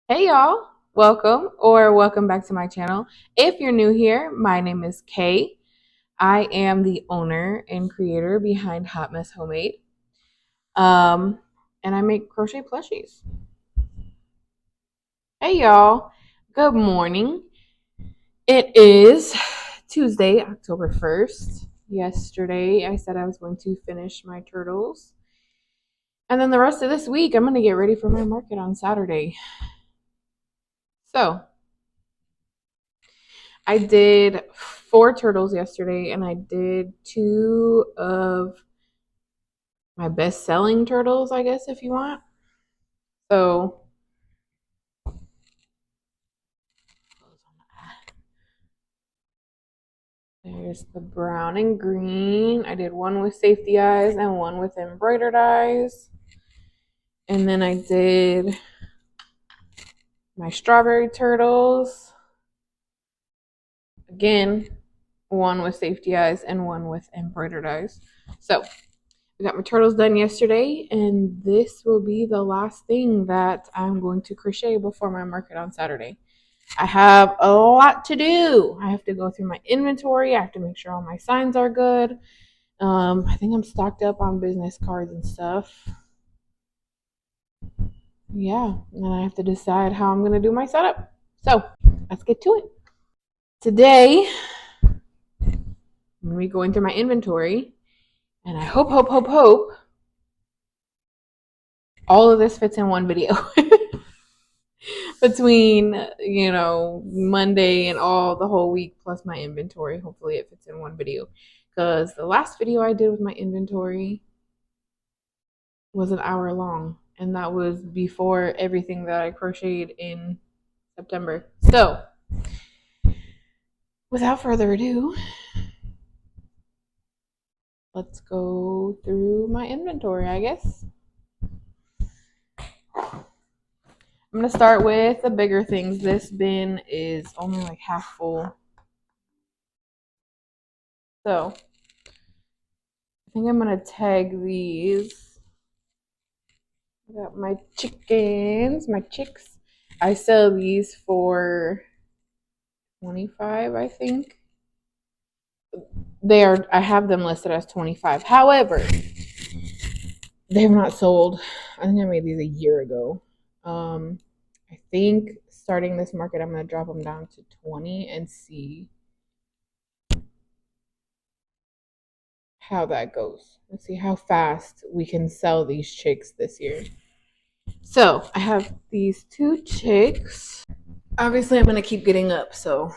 Hey y'all, welcome back to my channel. If you're new here, my name is Kay. I am the owner and creator behind Hot Mess Homemade. Um, and I make crochet plushies. Hey y'all, good morning. It is Tuesday, October 1st. Yesterday, I said I was going to finish my turtles. And then the rest of this week, I'm going to get ready for my market on Saturday. So, I did 4 turtles yesterday, and I did 2 of my best selling turtles, I guess, if you want. So, there's the brown and green. I did one with safety eyes and one with embroidered eyes. And then I did my strawberry turtles. Again, one with safety eyes and one with embroidered eyes. So, I got my turtles done yesterday, and this will be the last thing that I'm going to crochet before my market on Saturday. I have a lot to do. I have to go through my inventory. I have to make sure all my signs are good. I think I'm stocked up on business cards and stuff. Yeah, and I have to decide how I'm going to do my setup. So, let's get to it. Today, I'm going to be going through my inventory, and I hope all of this fits in one video. Between Monday and all the whole week plus my inventory, hopefully it fits in one video, because the last video I did with my inventory was an hour long, and that was before everything that I crocheted in September. So without further ado, let's go through my inventory, I guess. I'm going to start with the bigger things. This bin is only like half full. So I think I'm going to tag these. I got my chickens, my chicks. I sell these for 25, I think. I have them listed as 25. However, they have not sold. I think I made these a year ago. I think starting this market, I'm going to drop them down to 20 and see how that goes. Let's see how fast we can sell these chicks this year. So I have these 2 chicks. Obviously, I'm going to keep getting up, so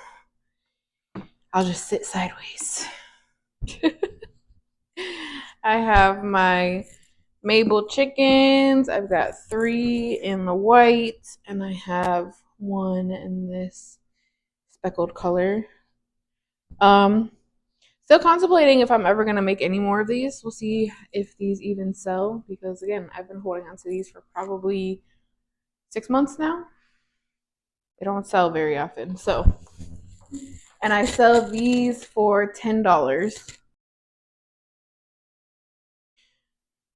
I'll just sit sideways. I have my Mabel chickens. I've got 3 in the white, and I have 1 in this speckled color. Still contemplating if I'm ever gonna make any more of these. We'll see if these even sell, because again, I've been holding on to these for probably 6 months now. They don't sell very often, so. And I sell these for $10.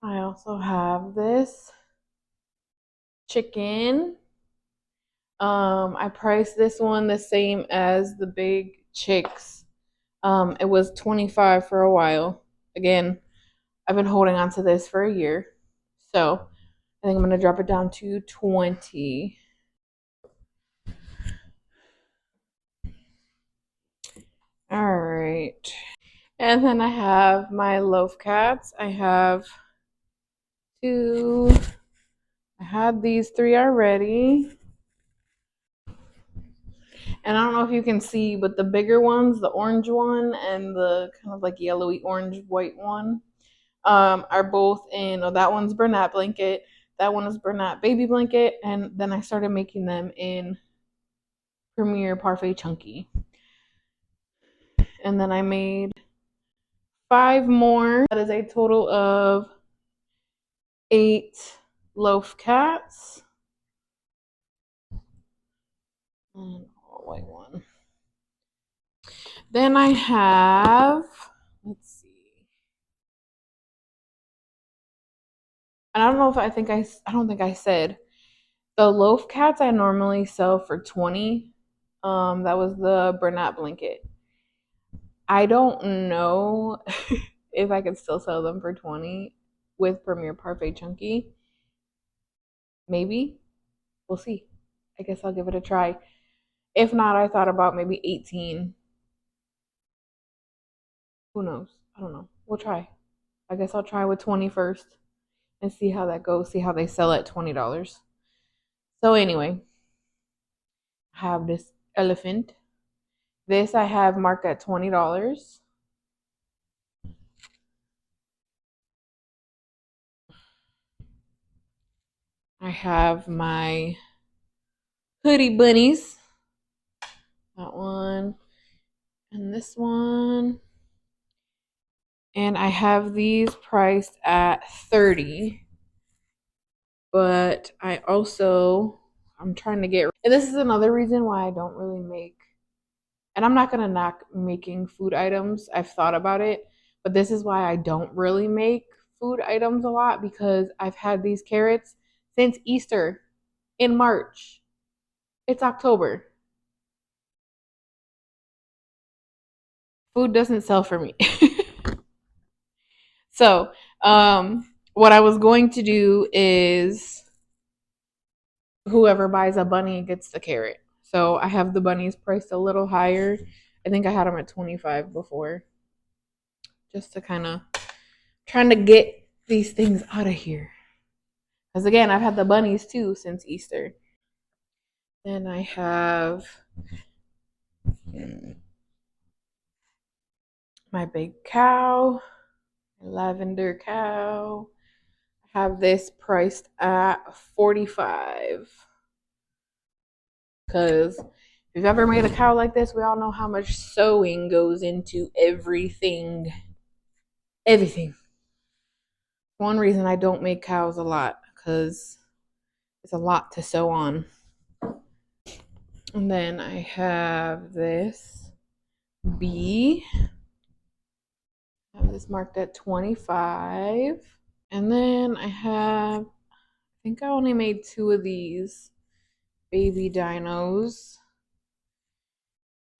I also have this chicken. I priced this one the same as the big chicks. It was 25 for a while. Again, I've been holding on to this for a year. So I think I'm gonna drop it down to 20. All right. And then I have my loaf cats. I have 2. I had these 3 already. And I don't know if you can see, but the bigger ones, the orange one and the kind of like yellowy orange white one, are both in. Oh, that one's Bernat blanket. That one is Bernat baby blanket. And then I started making them in Premier Parfait Chunky. And then I made 5 more. That is a total of 8 loaf cats. And a white one. Then I have, let's see. And I don't know if I don't think I said, The loaf cats I normally sell for 20. That was the Bernat blanket. I don't know if I could still sell them for 20 with Premier Parfait Chunky. Maybe. We'll see. I guess I'll give it a try. If not, I thought about maybe 18. Who knows? I don't know. We'll try. I guess I'll try with 20 first and see how that goes. See how they sell at $20. So anyway, I have this elephant. This I have marked at $20. I have my hoodie bunnies. That one and this one. And I have these priced at 30. But I'm trying to get, and this is another reason why I don't really make, and I'm not going to knock making food items. I've thought about it, but this is why I don't really make food items a lot, because I've had these carrots since Easter in March. It's October. Food doesn't sell for me. So, what I was going to do is whoever buys a bunny gets the carrot. So I have the bunnies priced a little higher. I think I had them at 25 before, just to kind of trying to get these things out of here. Because again, I've had the bunnies too since Easter. Then I have my big cow, my lavender cow. I have this priced at 45. Because if you've ever made a cow like this, we all know how much sewing goes into everything. Everything. One reason I don't make cows a lot, because it's a lot to sew on. And then I have this bee. I have this marked at 25. And then I think I only made 2 of these baby dinos.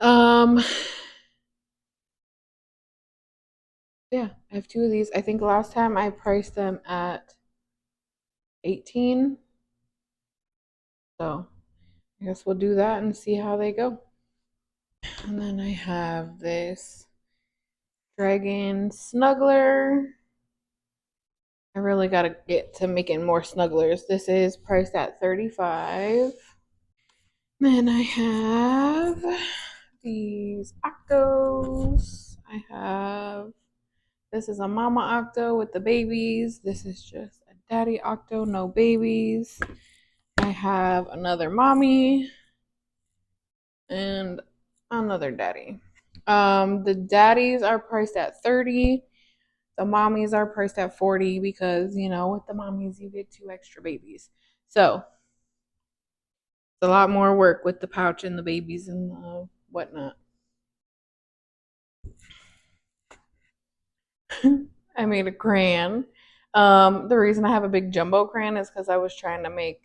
Yeah, I have 2 of these. I think last time I priced them at 18. So I guess we'll do that and see how they go. And then I have this dragon snuggler. I really gotta get to making more snugglers. This is priced at 35. Then I have these octos. This is a mama octo with the babies. This is just a daddy octo, no babies. I have another mommy and another daddy. The daddies are priced at 30. The mommies are priced at 40 because, with the mommies you get 2 extra babies. So it's a lot more work with the pouch and the babies and whatnot. I made a crayon. The reason I have a big jumbo crayon is because I was trying to make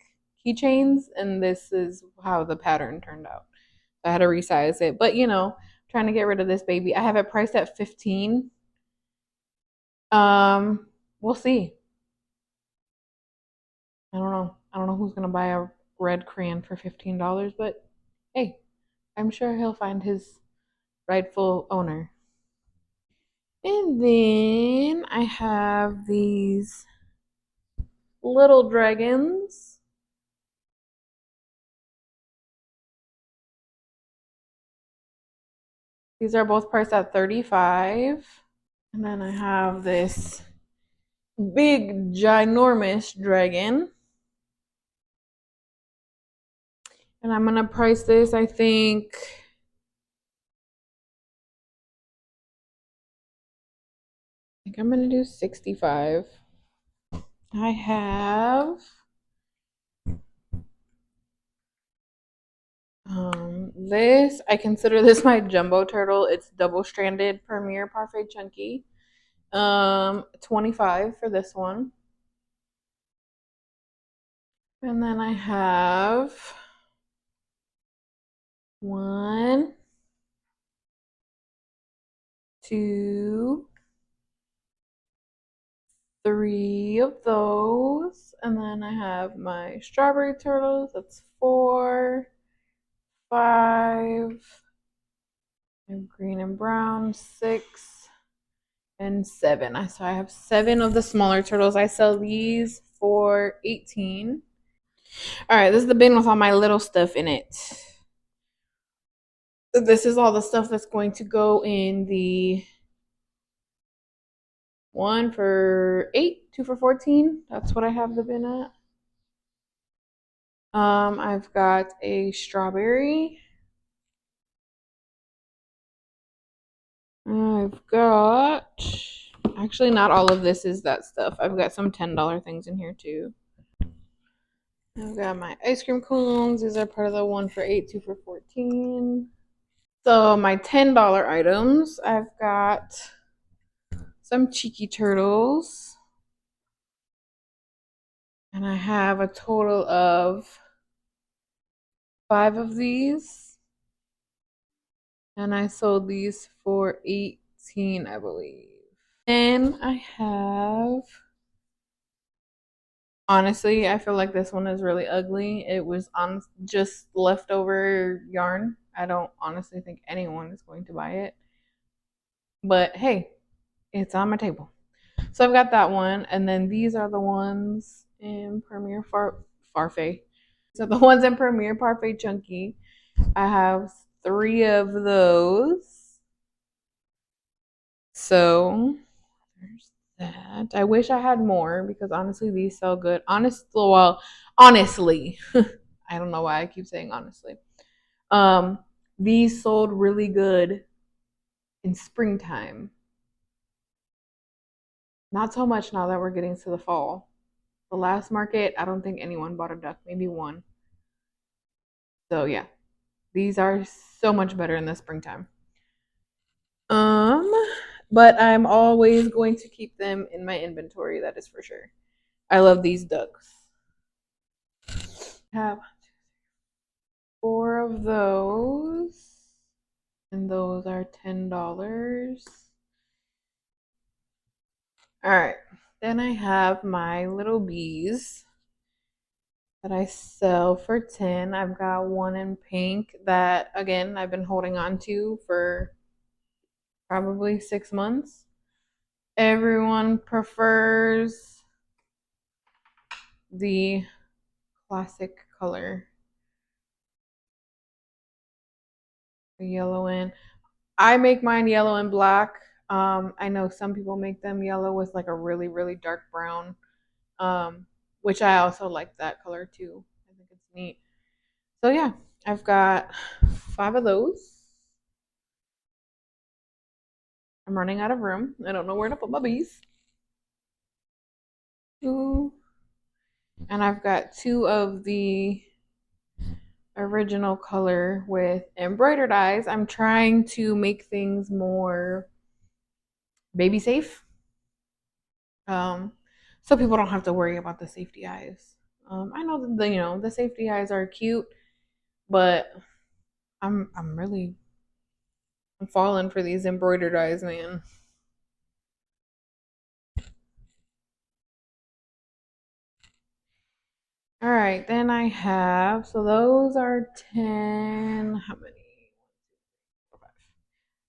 keychains, and this is how the pattern turned out. I had to resize it, but trying to get rid of this baby. I have it priced at 15. We'll see. I don't know. I don't know who's gonna buy a red crayon for $15, but hey, I'm sure he'll find his rightful owner. And then I have these little dragons. These are both priced at 35. And then I have this big, ginormous dragon. And I'm gonna price this, I think I'm gonna do 65. I have this. I consider this my jumbo turtle. It's double stranded Premier Parfait Chunky. 25 for this one. And then I have 1, 2, 3 of those. And then I have my strawberry turtles. That's 4, 5. I have green and brown, 6, and 7. So I have 7 of the smaller turtles. I sell these for 18. All right, this is the bin with all my little stuff in it. This is all the stuff that's going to go in the 1 for 8, 2 for 14. That's what I have the bin at. I've got a strawberry. I've got actually not all of this is that stuff. I've got some $10 things in here too. I've got my ice cream cones. These are part of the 1 for 8, 2 for 14. So my $10 items, I've got some cheeky turtles. And I have a total of 5 of these. And I sold these for 18, I believe. Then I have, honestly, I feel like this one is really ugly. It was on just leftover yarn. I don't honestly think anyone is going to buy it. But hey, it's on my table. So I've got that one, and then these are the ones in Premier Farfay. So the ones in Premier Parfait Chunky. I have 3 of those. So there's that. I wish I had more because honestly, these sell good. Honestly, I don't know why I keep saying honestly. These sold really good in springtime. Not so much now that we're getting to the fall. The last market, I don't think anyone bought a duck, maybe one. So yeah, these are so much better in the springtime. Um, but I'm always going to keep them in my inventory, that is for sure. I love these ducks. I have 4 of those, and those are $10. All right, then I have my little bees that I sell for 10. I've got one in pink that again I've been holding on to for probably 6 months. Everyone prefers the classic color, the yellow and I make mine yellow and black. I know some people make them yellow with like a really, really dark brown, which I also like that color too. I think it's neat. So yeah, I've got 5 of those. I'm running out of room. I don't know where to put my bees. Ooh. And I've got 2 of the original color with embroidered eyes. I'm trying to make things more baby safe. Um, so people don't have to worry about the safety eyes. I know that the safety eyes are cute, but I'm really I'm falling for these embroidered eyes, man. All right, then I have so those are 10. How many? 4, 5.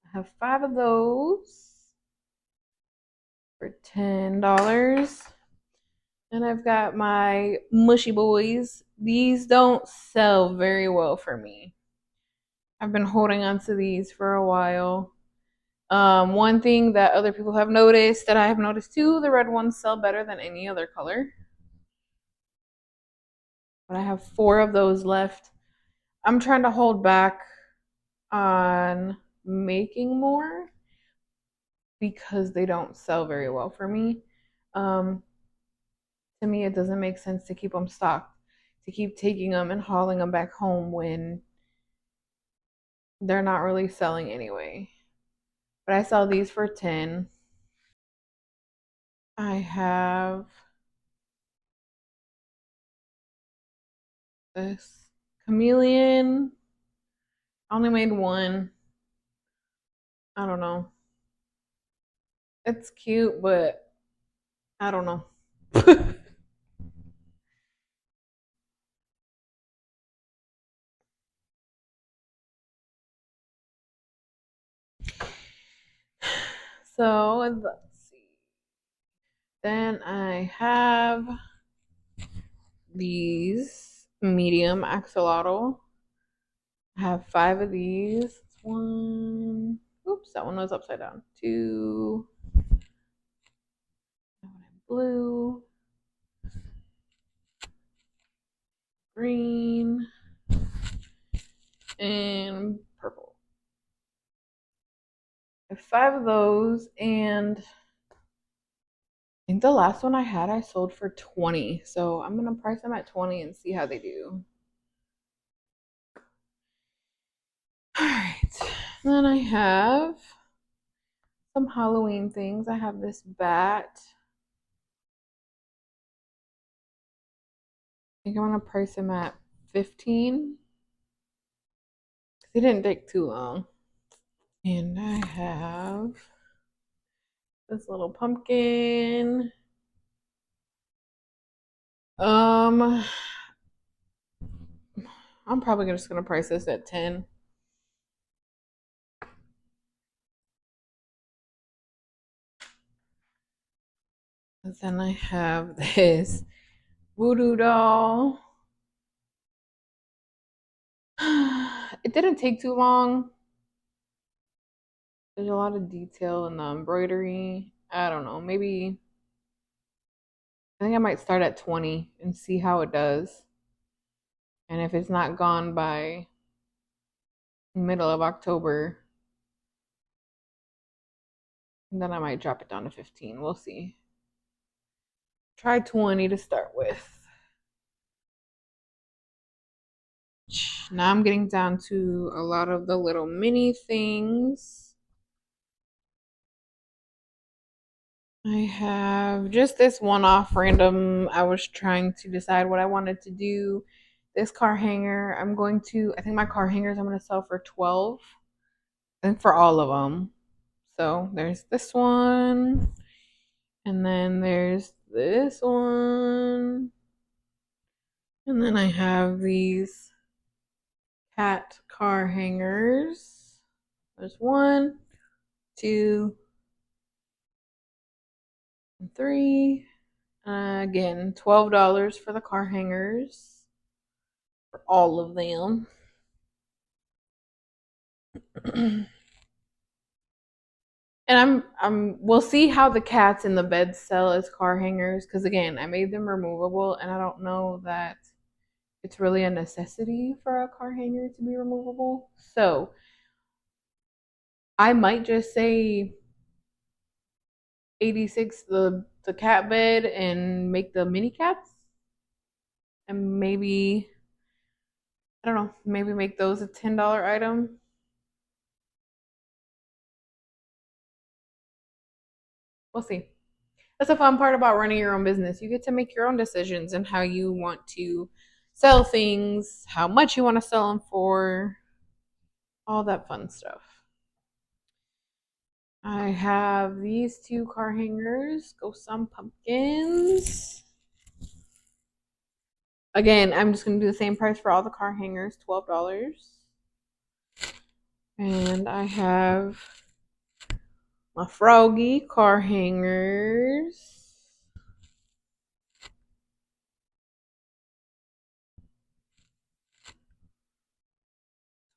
I have 5 of those for $10. And I've got my mushy boys. These don't sell very well for me. I've been holding on to these for a while. One thing that other people have noticed that I have noticed too, the red ones sell better than any other color. But I have 4 of those left. I'm trying to hold back on making more because they don't sell very well for me. Um, to me, it doesn't make sense to keep them stocked, to keep taking them and hauling them back home when they're not really selling anyway. But I sell these for 10. I have this? Chameleon. I only made one. I don't know. It's cute, but I don't know. So let's see. Then I have these medium axolotl. I have 5 of these. One. Oops, that one was upside down. Two. Blue. Green. And purple. I have 5 of those, and I think the last one I had I sold for 20. So I'm gonna price them at 20 and see how they do. Alright. Then I have some Halloween things. I have this bat. I think I'm gonna price him at 15. He didn't take too long. And I have this little pumpkin. I'm probably just gonna price this at 10. And then I have this voodoo doll. It didn't take too long. There's a lot of detail in the embroidery. I don't know. Maybe I think I might start at 20 and see how it does. And if it's not gone by middle of October, then I might drop it down to 15. We'll see. Try 20 to start with. Now I'm getting down to a lot of the little mini things. I have just this one-off random. I was trying to decide what I wanted to do. This car hanger, I think my car hangers I'm going to sell for 12. And for all of them. So there's this one. And then there's this one. And then I have these cat car hangers. There's 1, 2, and 3. Again, $12 for the car hangers for all of them. And we'll see how the cats in the bed sell as car hangers, because again, I made them removable and I don't know that it's really a necessity for a car hanger to be removable. So I might just say 86 the cat bed and make the mini cats, and maybe I don't know, maybe make those a $10 item. We'll see. That's the fun part about running your own business. You get to make your own decisions and how you want to sell things, how much you want to sell them for, all that fun stuff. I have these 2 car hangers, Go Some Pumpkins. Again, I'm just going to do the same price for all the car hangers, $12. And I have my Froggy car hangers.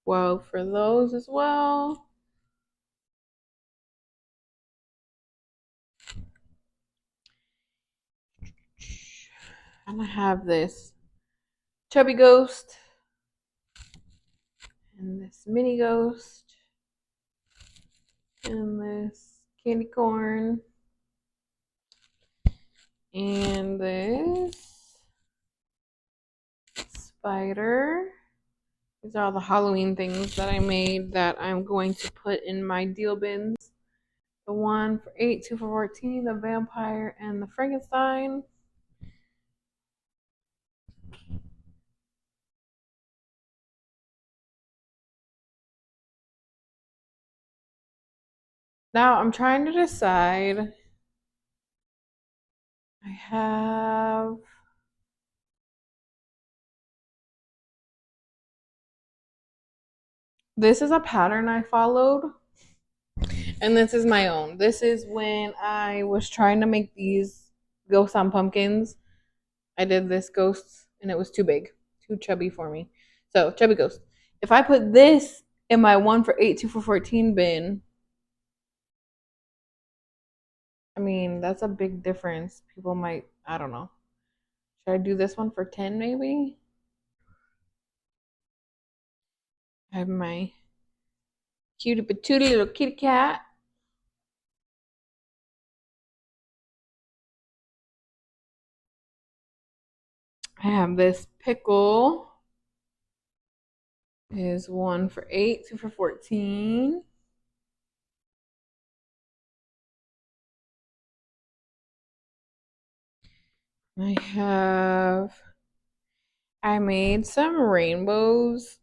$12 for those as well. And I have this chubby ghost and this mini ghost and this candy corn and this spider. These are all the Halloween things that I made that I'm going to put in my deal bins. The one for 8, 2 for 14, the vampire, and the Frankenstein. Now I'm trying to decide. I have this is a pattern I followed, and this is my own. This is when I was trying to make these ghosts on pumpkins. I did this ghost and it was too big, too chubby for me. So, chubby ghost. If I put this in my 1 for 8, 2 for 14 bin, I mean, that's a big difference. People might, I don't know. Should I do this one for 10 maybe? I have my cutie patootie little kitty cat. I have this pickle. Is 1 for 8, 2 for 14. I made some rainbows.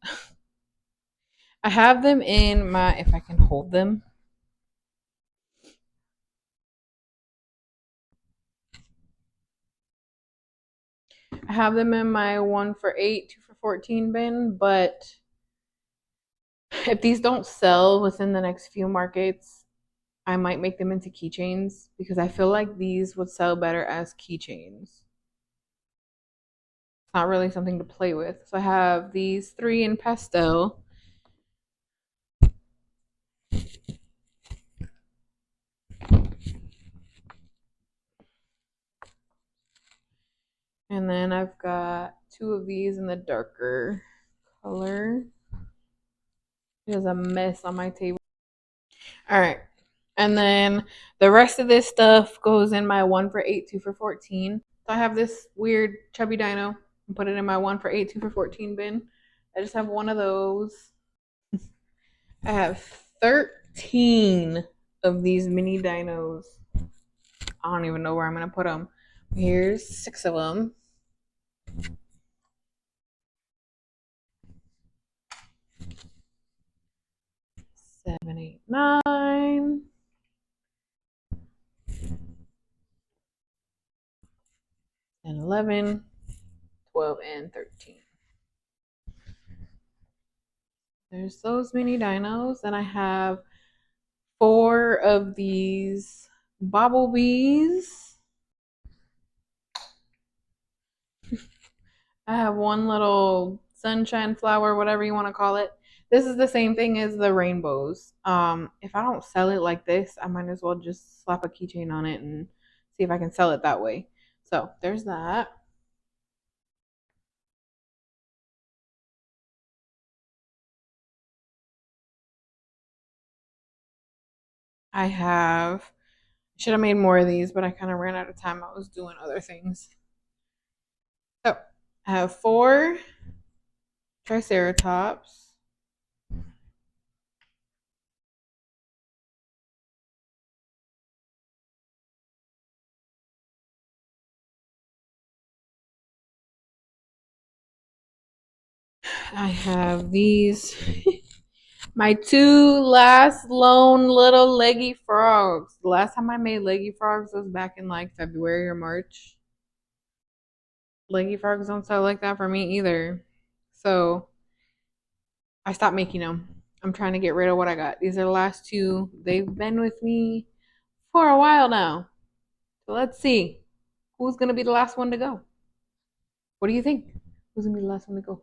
I have them in my, if I can hold them. I have them in my 1 for 8, 2 for 14 bin, but if these don't sell within the next few markets, I might make them into keychains because I feel like these would sell better as keychains. It's not really something to play with. So I have these 3 in pastel. And then I've got 2 of these in the darker color. There's a mess on my table. All right. And then the rest of this stuff goes in my 1 for 8, 2 for 14. So I have this weird chubby dino and put it in my 1 for 8, 2 for 14 bin. I just have one of those. I have 13 of these mini dinos. I don't even know where I'm going to put them. Here's 6 of them. Seven, 8, 9. 10, 11, 12, and 13. There's those mini dinos. And I have 4 of these Bobblebees. I have one little sunshine flower, whatever you want to call it. This is the same thing as the rainbows. If I don't sell it like this, I might as well just slap a keychain on it and see if I can sell it that way. So there's that. Should have made more of these, but I kind of ran out of time. I was doing other things. So I have 4 Triceratops. I have these, my 2 last lone little leggy frogs. The last time I made leggy frogs was back in like February or March. Leggy frogs don't sell like that for me either. So I stopped making them. I'm trying to get rid of what I got. These are the last 2. They've been with me for a while now. So let's see who's going to be the last one to go. What do you think? Who's going to be the last one to go?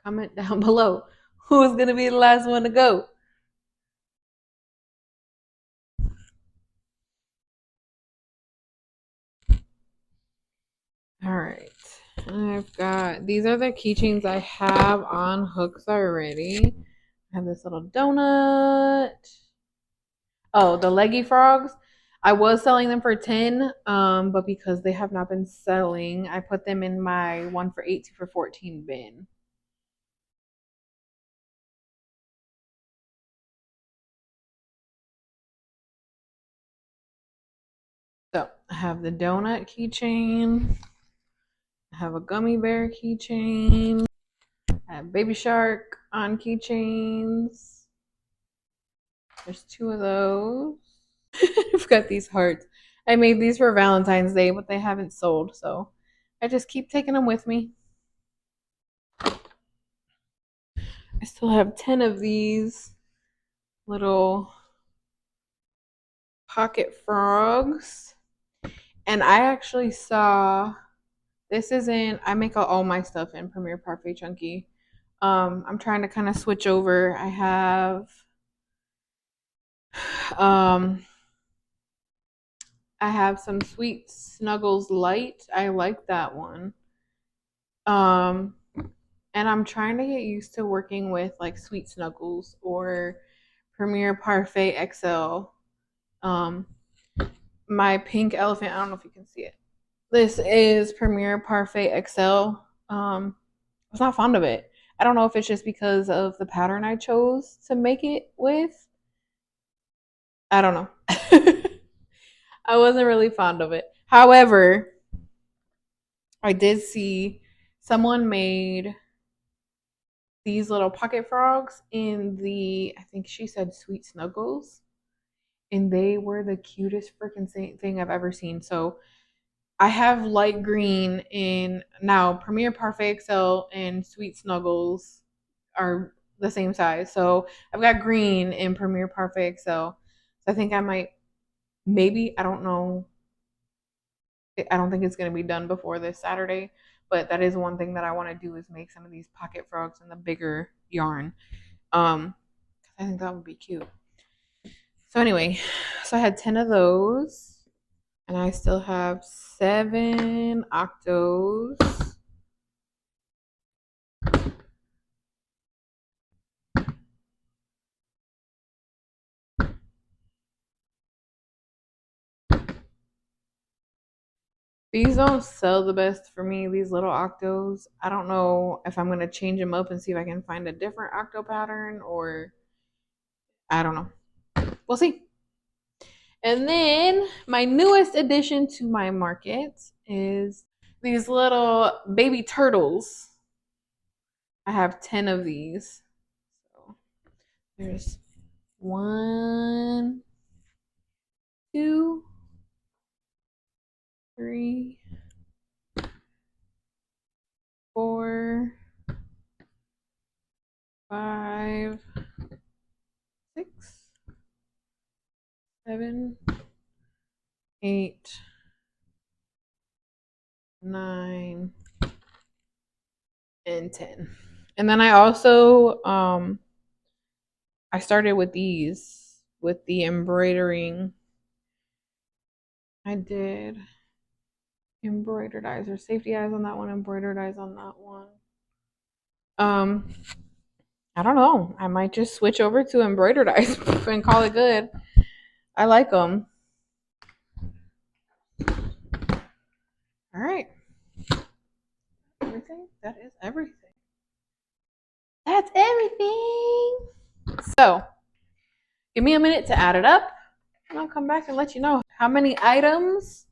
Comment down below. Who's going to be the last one to go? All right. I've got, these are the keychains I have on hooks already. I have this little donut. Oh, the leggy frogs. I was selling them for 10, but because they have not been selling, I put them in my 1 for 8, 2 for 14 bin. So I have the donut keychain. I have a gummy bear keychain. I have baby shark on keychains. There's 2 of those. I've got these hearts. I made these for Valentine's Day, but they haven't sold, so I just keep taking them with me. I still have 10 of these little pocket frogs. And I actually saw this is in I make all my stuff in Premiere Parfait Chunky. I'm trying to kind of switch over. Um I have some Sweet Snuggles Light. I like that one. Um and I'm trying to get used to working with like Sweet Snuggles or Premiere Parfait XL. Um my pink elephant, I don't know if you can see it. This is Premiere Parfait XL. I was not fond of it. I don't know if it's just because of the pattern I chose to make it with. I don't know. I wasn't really fond of it. However, I did see someone made these little pocket frogs in I think she said Sweet Snuggles, and they were the cutest freaking thing I've ever seen. So I have light green in now Premier Parfait Excel and Sweet Snuggles are the same size. So I've got green in Premier Parfait Excel. So I think I might maybe I don't know. I don't think it's going to be done before this Saturday, but that is one thing that I want to do is make some of these pocket frogs in the bigger yarn. I think that would be cute. So anyway, so I had 10 of those and I still have 7 octos. These don't sell the best for me, these little octos. I don't know if I'm going to change them up and see if I can find a different octo pattern or I don't know. We'll see. And then my newest addition to my market is these little baby turtles. I have 10 of these. So there's 1, 2, 3, 4, 5, 6, 7, 8, 9, and 10. And then I also I started with these with the embroidering. I did embroidered eyes or safety eyes on that one, embroidered eyes on that one. Um I don't know. I might just switch over to embroidered eyes and call it good. I like them. All right. Everything? That is everything. That's everything. So, give me a minute to add it up, and I'll come back and let you know how many items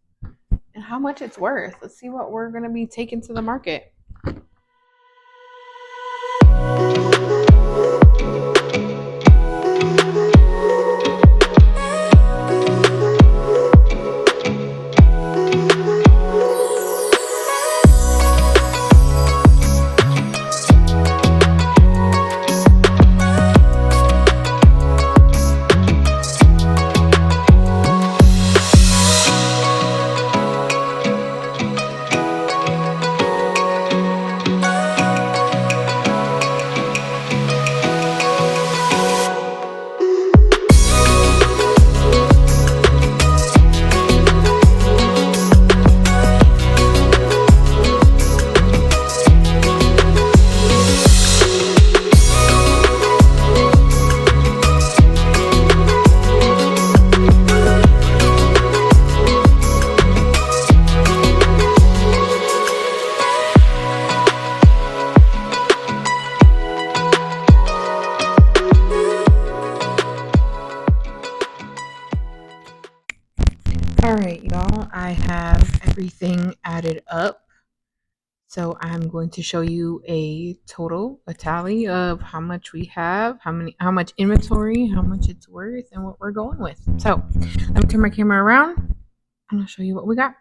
and how much it's worth. Let's see what we're going to be taking to the market. All right, y'all. I have everything added up. So I'm going to show you a tally of how much we have, how much inventory, how much it's worth, and what we're going with. So let me turn my camera around and I'll show you what we got.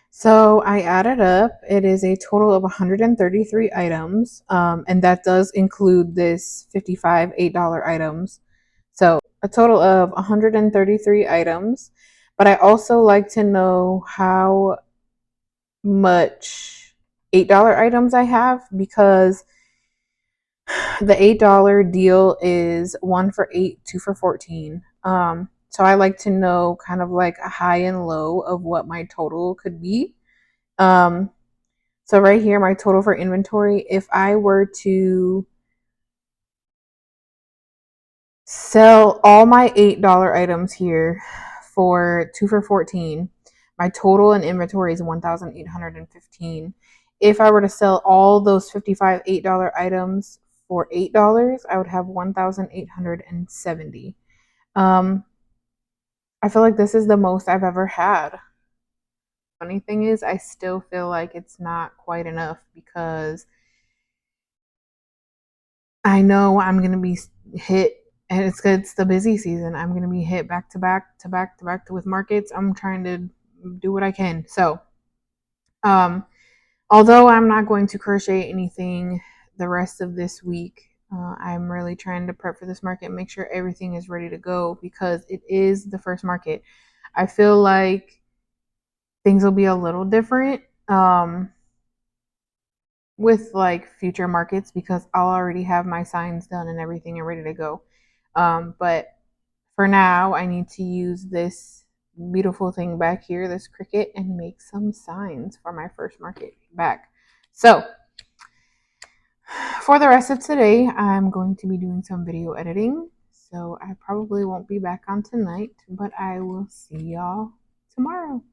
So I added up, it is a total of 133 items, and that does include this 55 $8 items. So a total of 133 items, but I also like to know how much $8 items I have, because the $8 deal is 1 for 8, 2 for 14. So I like to know kind of like a high and low of what my total could be. So right here, my total for inventory, if I were to sell all my $8 items here for 2 for 14, my total in inventory is 1,815. If I were to sell all those 55 $8 items for $8, I would have 1,870. I feel like this is the most I've ever had. Funny thing is, I still feel like it's not quite enough, because I know I'm gonna be hit, and it's the busy season. I'm gonna be hit back to back to back to back with markets. I'm trying to do what I can. So, although I'm not going to crochet anything the rest of this week, I'm really trying to prep for this market and make sure everything is ready to go, because it is the first market. I feel like things will be a little different with like future markets, because I'll already have my signs done and everything and ready to go. But for now, I need to use this beautiful thing back here, this Cricut, and make some signs for my first market back. So for the rest of today, I'm going to be doing some video editing. So I probably won't be back on tonight, but I will see y'all tomorrow.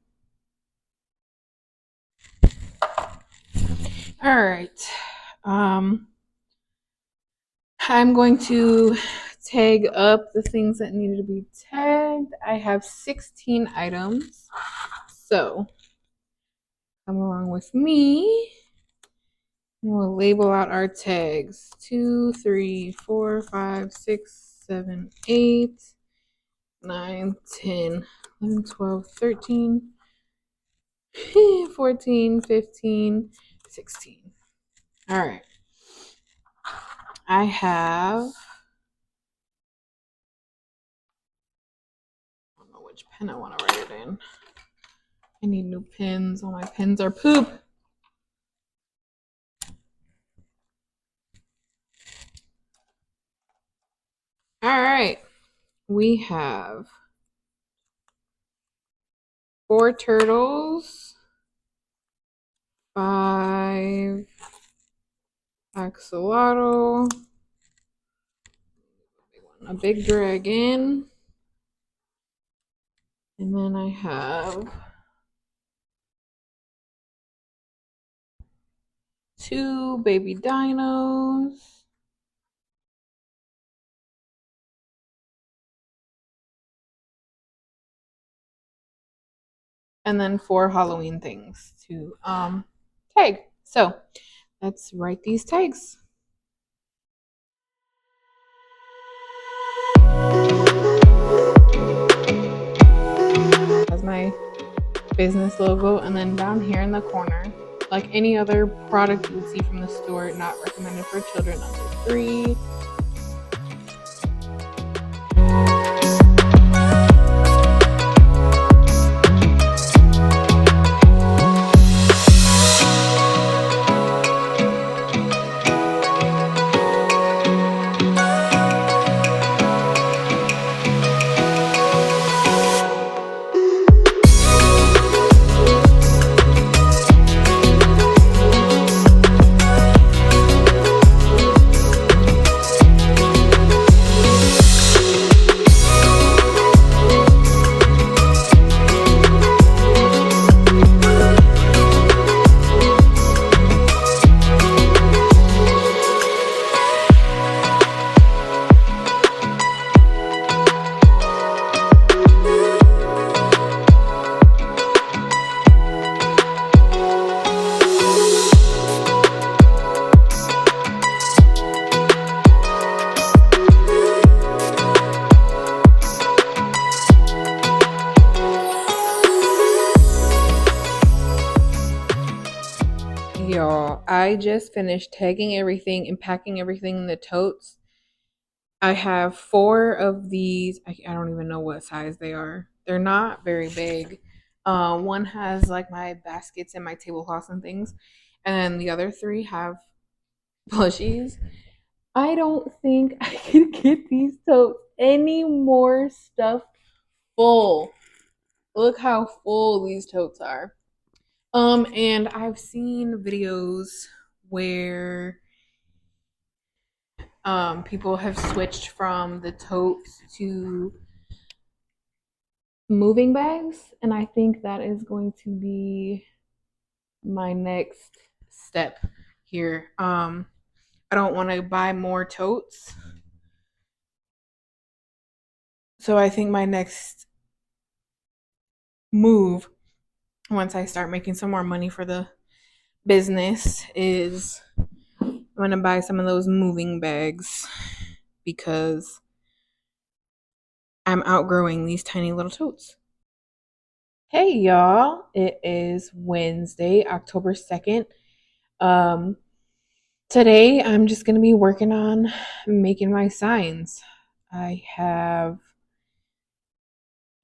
All right. I'm going to tag up the things that needed to be tagged. I have 16 items. So come along with me. We'll label out our tags. 2, 3, 4, 5, 6, 7, 8, 9, 10, 11, 12, 13, 14, 15, 16. All right. I have, I don't know which pen I want to write it in. I need new pens. All my pens are poop. All right. We have 4 turtles, 5 axolotl, a big dragon, and then I have 2 baby dinos, and then 4 Halloween things to tag. So let's write these tags. That's my business logo, and then down here in the corner, like any other product you would see from the store, not recommended for children under 3. Y'all, I just finished tagging everything and packing everything in the totes. I have 4 of these. I don't even know what size they are. They're not very big. One has like my baskets and my tablecloths and things, and then the other 3 have plushies. I don't think I can get these totes any more stuffed full. Look how full these totes are. And I've seen videos where people have switched from the totes to moving bags, and I think that is going to be my next step here. I don't want to buy more totes, so I think my next move, once I start making some more money for the business, is I'm gonna buy some of those moving bags because I'm outgrowing these tiny little totes. Hey y'all, it is Wednesday, October 2nd. Um Today I'm just going to be working on making my signs. I have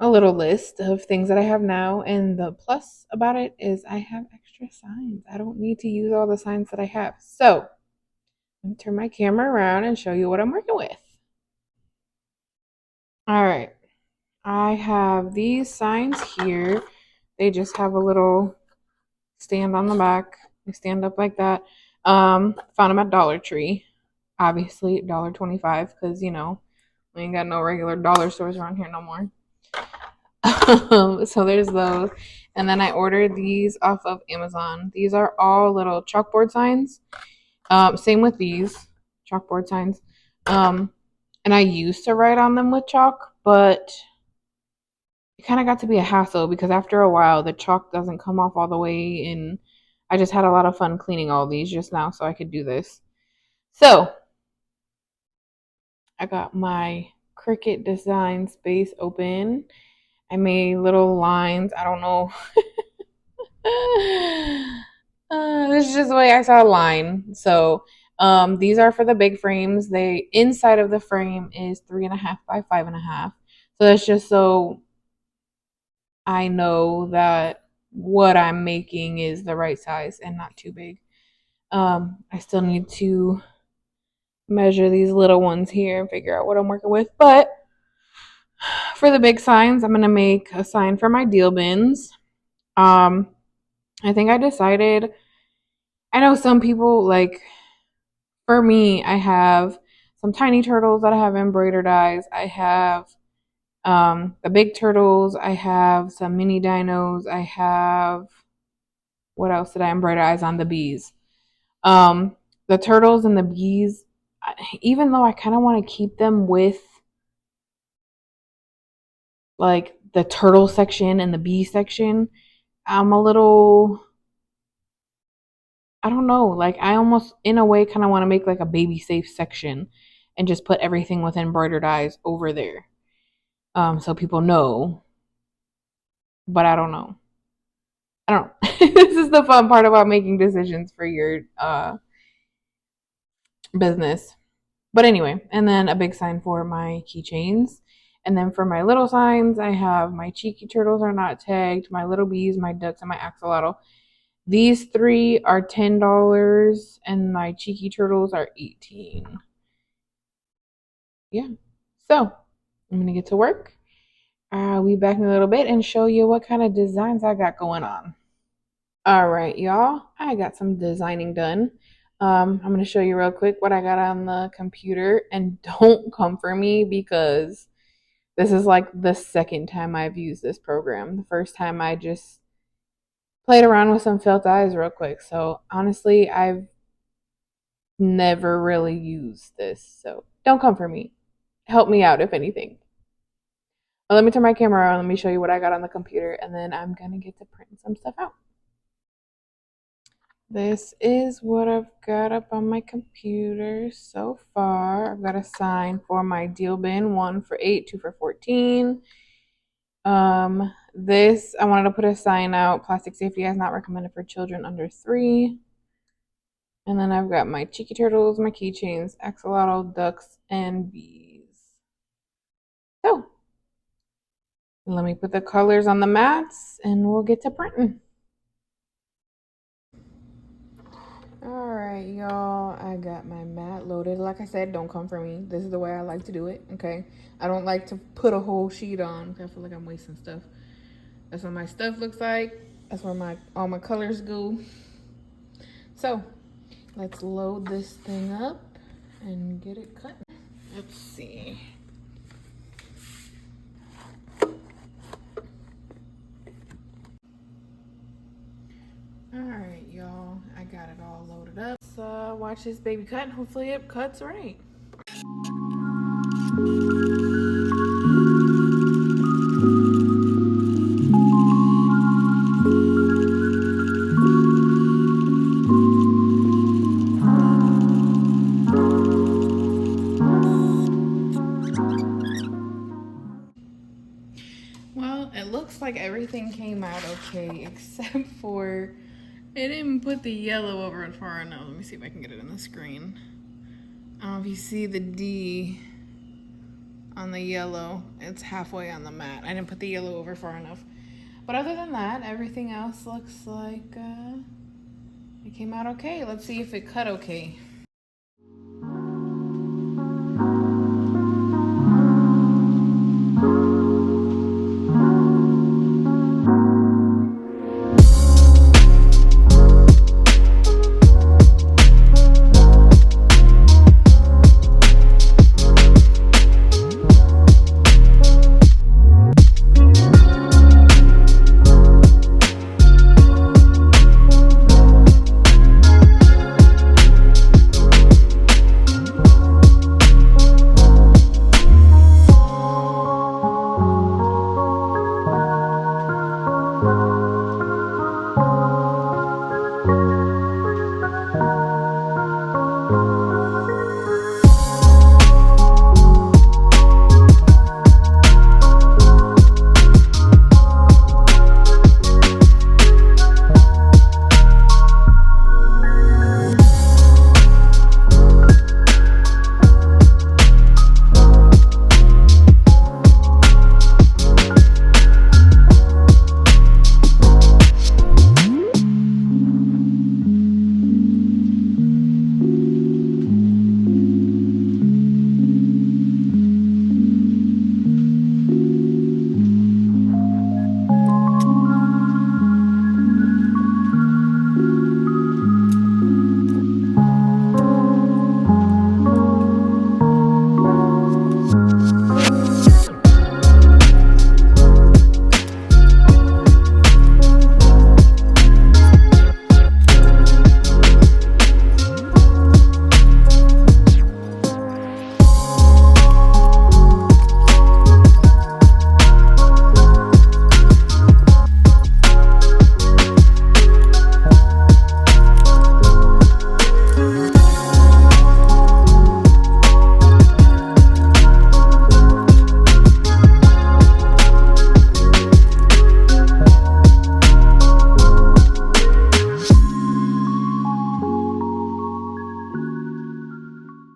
a little list of things that I have now, and the plus about it is I have extra signs. I don't need to use all the signs that I have. So, let me turn my camera around and show you what I'm working with. All right. I have these signs here. They just have a little stand on the back. They stand up like that. Found them at Dollar Tree. Obviously, $1.25 because we ain't got no regular dollar stores around here no more. So there's those. And then I ordered these off of Amazon. These are all little chalkboard signs. Same with these chalkboard signs. And I used to write on them with chalk, but it kind of got to be a hassle because after a while the chalk doesn't come off all the way, and I just had a lot of fun cleaning all these just now so I could do this. So I got my Cricut design space open. I made little lines. I don't know. This is just the way I saw a line. So these are for the big frames. They inside of the frame is 3.5 by 5.5. So that's just so I know that what I'm making is the right size and not too big. I still need to measure these little ones here and figure out what I'm working with. But for the big signs, I'm going to make a sign for my deal bins. I think I decided, I know some people, like, for me, I have some tiny turtles that I have embroidered eyes. I have the big turtles. I have some mini dinos. I have, what else did I embroider eyes on? The bees. The turtles and the bees, even though I kind of want to keep them with like the turtle section and the bee section, I'm a little, I don't know, like I almost in a way kind of want to make like a baby safe section and just put everything with embroidered eyes over there. So people know, but I don't know. I don't know. This is the fun part about making decisions for your business. But anyway, and then a big sign for my keychains. And then for my little signs, I have my cheeky turtles are not tagged, my little bees, my ducks, and my axolotl. These 3 are $10 and my cheeky turtles are 18. Yeah. So I'm gonna get to work. I'll be back in a little bit and show you what kind of designs I got going on. All right, y'all. I got some designing done. I'm gonna show you real quick what I got on the computer, and don't come for me because this is like the second time I've used this program. The first time I just played around with some felt eyes real quick. So honestly, I've never really used this. So don't come for me. Help me out if anything. Well, let me turn my camera on. Let me show you what I got on the computer, and then I'm gonna get to print some stuff out. This is what I've got up on my computer so far. I've got a sign for my deal bin, 1 for 8, 2 for 14. This I wanted to put a sign out. Plastic safety is not recommended for children under 3. And then I've got my cheeky turtles, my keychains, axolotl, ducks, and bees. So let me put the colors on the mats and we'll get to printing. Alright, y'all, I got my mat loaded. Like I said, don't come for me. This is the way I like to do it, okay? I don't like to put a whole sheet on. I feel like I'm wasting stuff. That's what my stuff looks like. That's where all my colors go. So, let's load this thing up and get it cut. Let's see. Alright, y'all, I got it all loaded up. Let's watch this baby cut and hopefully it cuts right. Well, it looks like everything came out okay, except for it didn't put the yellow over it far enough. Let me see if I can get it on the screen. I don't know if you see the D on the yellow. It's halfway on the mat. I didn't put the yellow over far enough. But other than that, everything else looks like it came out okay. Let's see if it cut okay.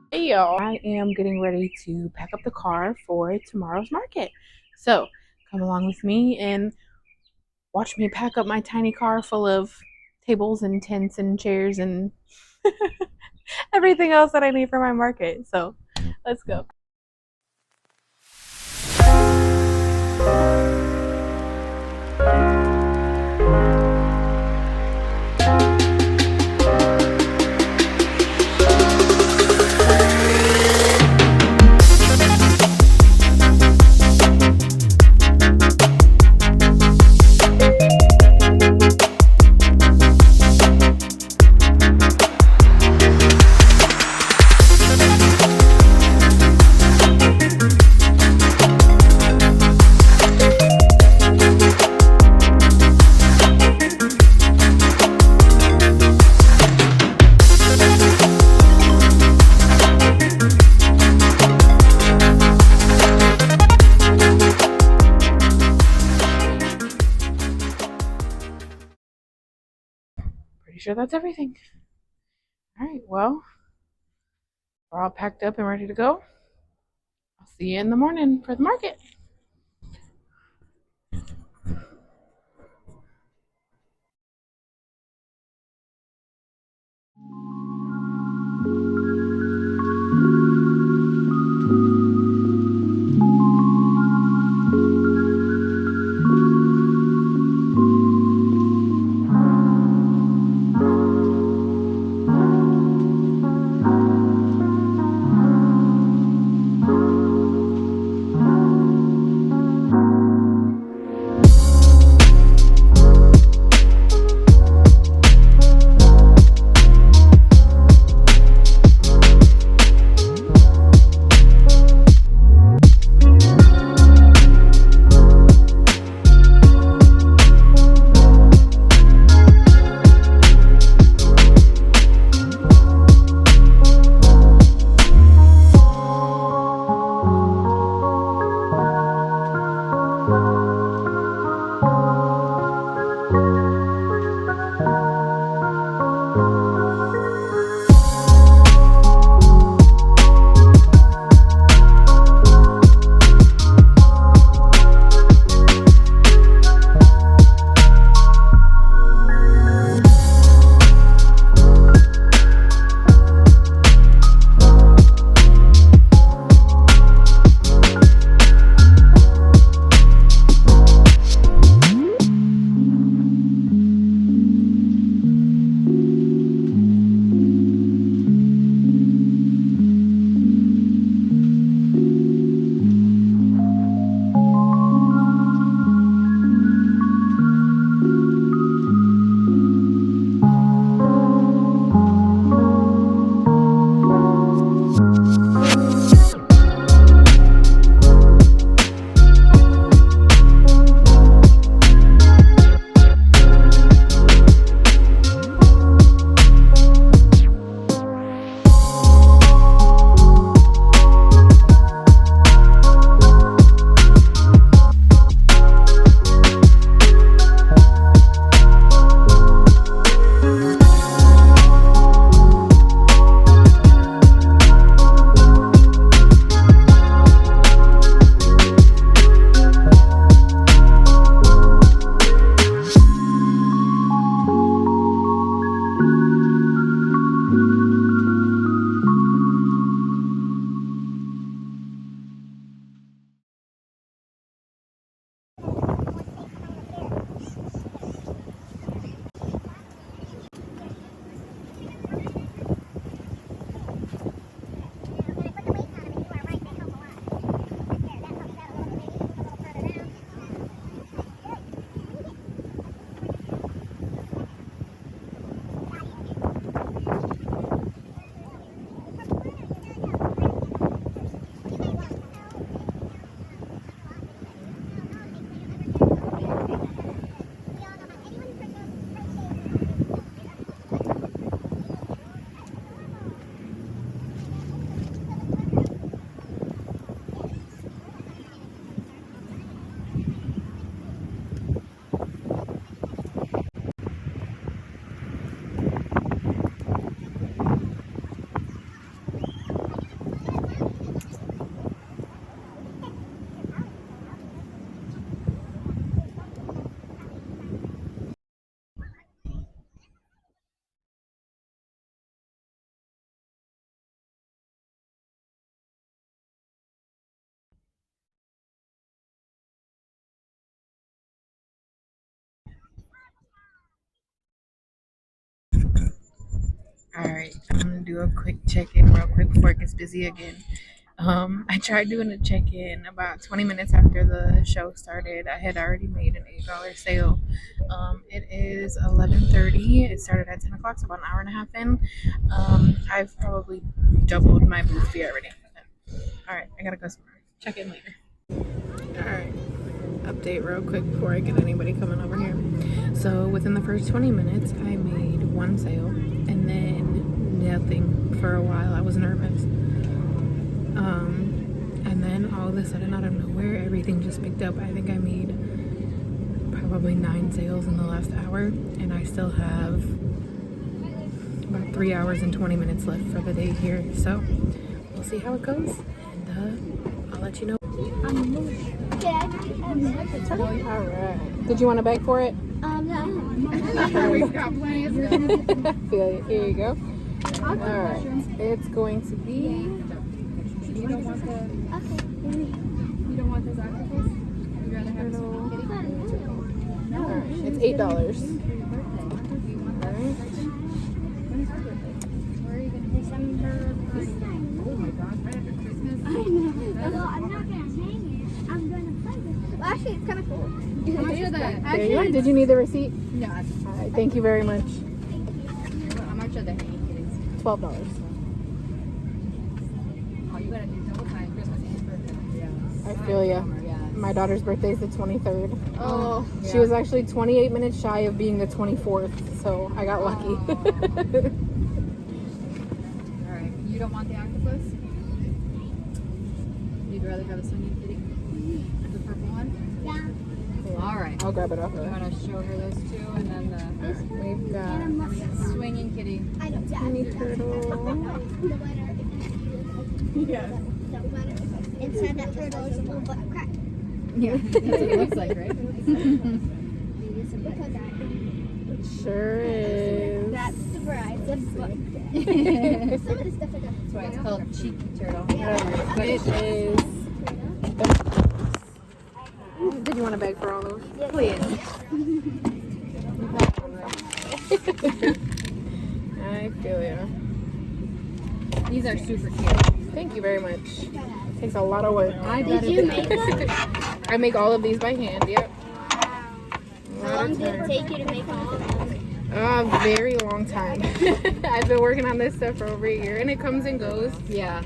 Hey y'all, I am getting ready to pack up the car for tomorrow's market. So come along with me and watch me pack up my tiny car full of tables and tents and chairs and everything else that I need for my market. So let's go. Pretty sure that's everything. All right, well, we're all packed up and ready to go. I'll see you in the morning for the market. All right, I'm gonna do a quick check-in real quick before it gets busy again. I tried doing a check-in about 20 minutes after the show started. I had already made an $8 sale. It is 11:30. It started at 10 o'clock, so about an hour and a half in. I've probably doubled my booth fee already. All right, I gotta go somewhere. Check in later. All right, update real quick before I get anybody coming over here. So within the first 20 minutes, I made one sale and then nothing for a while. I was nervous. And then all of a sudden, out of nowhere, everything just picked up. I think I made probably 9 sales in the last hour, and I still have about 3 hours and 20 minutes left for the day here. So we'll see how it goes, and I'll let you know. All right. Did you want a bag for it? No. We've got plenty of stuff. Feel it. Here you go. All right. It's going to be. You don't want the. Okay. You don't want those octopus? You'd rather have a small kitty? All right. It's $8. All right. Where are you going to December? Oh my God! Right after Christmas. I know. Well, I'm not gonna hang it. I'm gonna play with it. Well, actually, it's kind of cool. How much are the? There you are. Did you need the receipt? No. All right. Thank you very much. How much are the hanging kitties? $12. Oh, you gotta do double time Christmas and birthday. Yeah. I feel ya. Yeah. My daughter's birthday is the 23rd. Oh. She was actually 28 minutes shy of being the 24th, so I got lucky. All right. You don't want the octopus? You'd rather have a swinging kitty? The purple one? Yeah. All right. I'll grab it off You of her. want to show her those two, and then the We've got And a mushroom. swinging kitty. I don't. Tiny turtle. The letter. Yeah. Don't matter. Inside that turtle is a little butt crack. Yeah. That's what it looks like, right? Sure is. That's the bride. Some of the stuff I got. That's why it's called cheeky turtle. It is. Did you want a bag for all those? Please. I feel you. These are super cute. Thank you very much. Takes a lot of work. I bet Did it you does. make them? I make all of these by hand. Yep. How long did it take you to make all of them? A very long time. I've been working on this stuff for over a year, and it comes and goes. Yeah.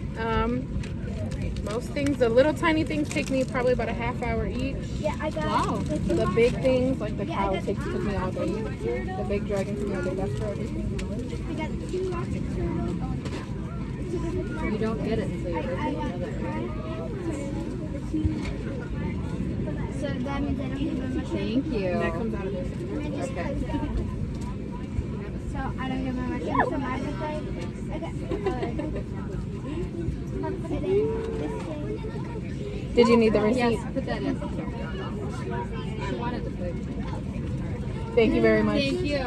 Most things, the little tiny things, take me probably about a half hour each. Yeah, I got. Wow. The big things, like the cow, took me all day. The big dragon took me all day. That's for everything. I got 2 rocket turtles. You don't get it until your birthday. You know that, right? So that means I don't give them a mushroom. Thank you. That comes out of this. And I just Okay. close that. So I don't give them a mushroom. So my birthday, I got. Did you need the receipt? Yes, put that in. She wanted to put it. Thank you very much. Thank you.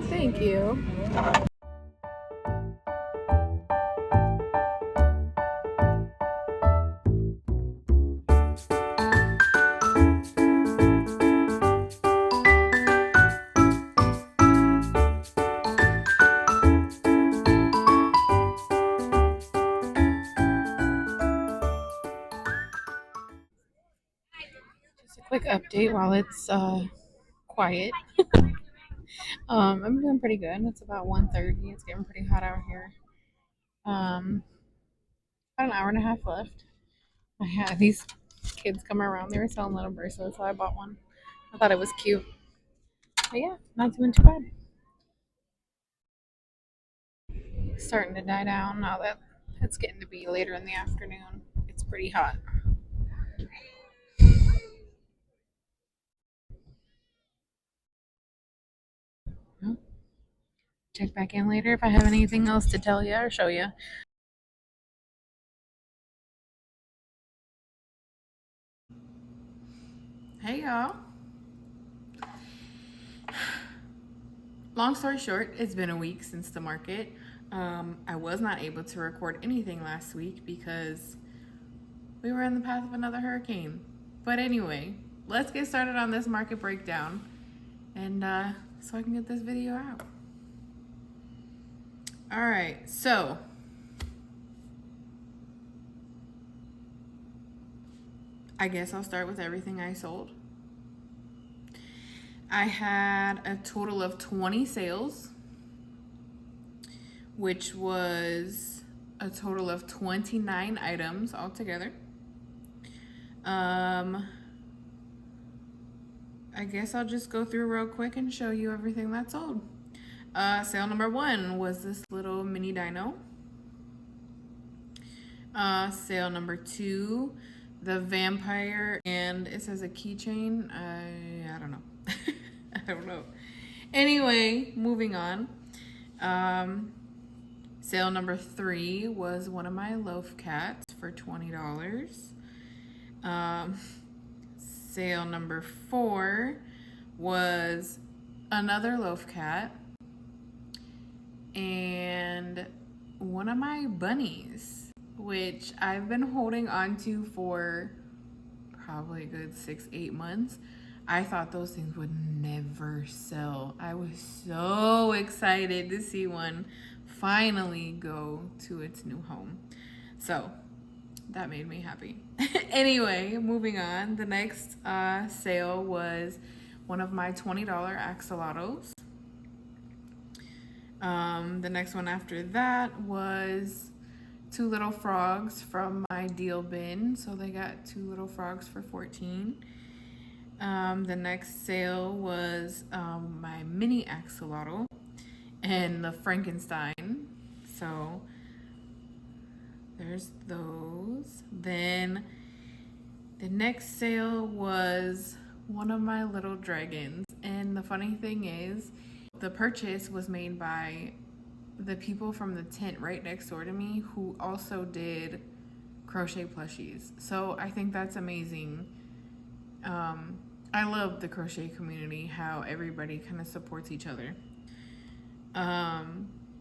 Thank you. Just a quick update while it's quiet. I'm doing pretty good. It's about 1:30. It's getting pretty hot out here. About an hour and a half left. I had these kids come around. They were selling little bracelets, so I bought one. I thought it was cute. But yeah, not doing too bad. Starting to die down now that it's getting to be later in the afternoon. It's pretty hot. Well, check back in later if I have anything else to tell you or show you. Hey y'all. Long story short, it's been a week since the market. I was not able to record anything last week because we were in the path of another hurricane. But anyway, let's get started on this market breakdown, and so I can get this video out. All right, so I guess I'll start with everything I sold. I had a total of 20 sales, which was a total of 29 items altogether. I guess I'll just go through real quick and show you everything that sold. Sale number 1 was this little mini dino. Sale number 2, the vampire, and it says a keychain. I don't know. I don't know. Anyway, moving on. Sale number 3 was one of my loaf cats for $20. Sale number 4 was another loaf cat and one of my bunnies, which I've been holding on to for probably a good 6-8 months. I thought those things would never sell. I was so excited to see one finally go to its new home. So that made me happy. Anyway, moving on. The next sale was one of my $20 axolotls. The next one after that was 2 little frogs from my deal bin. So they got 2 little frogs for $14. The next sale was my mini axolotl and the Frankenstein. So there's those. Then the next sale was one of my little dragons. And the funny thing is, the purchase was made by the people from the tent right next door to me who also did crochet plushies. So I think that's amazing. I love the crochet community, how everybody kind of supports each other.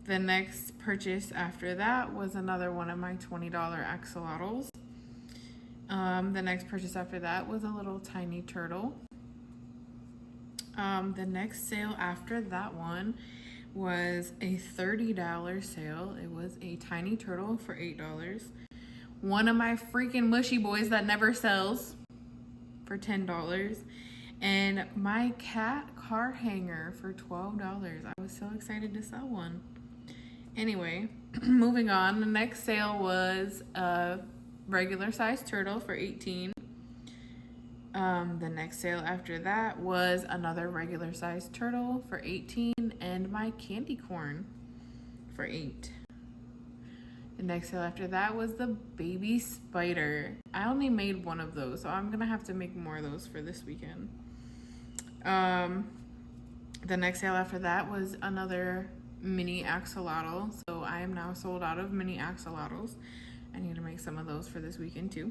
The next purchase after that was another one of my $20 axolotls. The next purchase after that was a little tiny turtle. The next sale after that one was a $30 sale. It was a tiny turtle for $8. One of my freaking mushy boys that never sells for $10. And my cat car hanger for $12. I was so excited to sell one. Anyway, moving on. The next sale was a regular size turtle for $18. The next sale after that was another regular size turtle for $18 and my candy corn for $8. The next sale after that was the baby spider. I only made one of those, so I'm gonna have to make more of those for this weekend. The next sale after that was another mini axolotl. So I am now sold out of mini axolotls. I need to make some of those for this weekend too.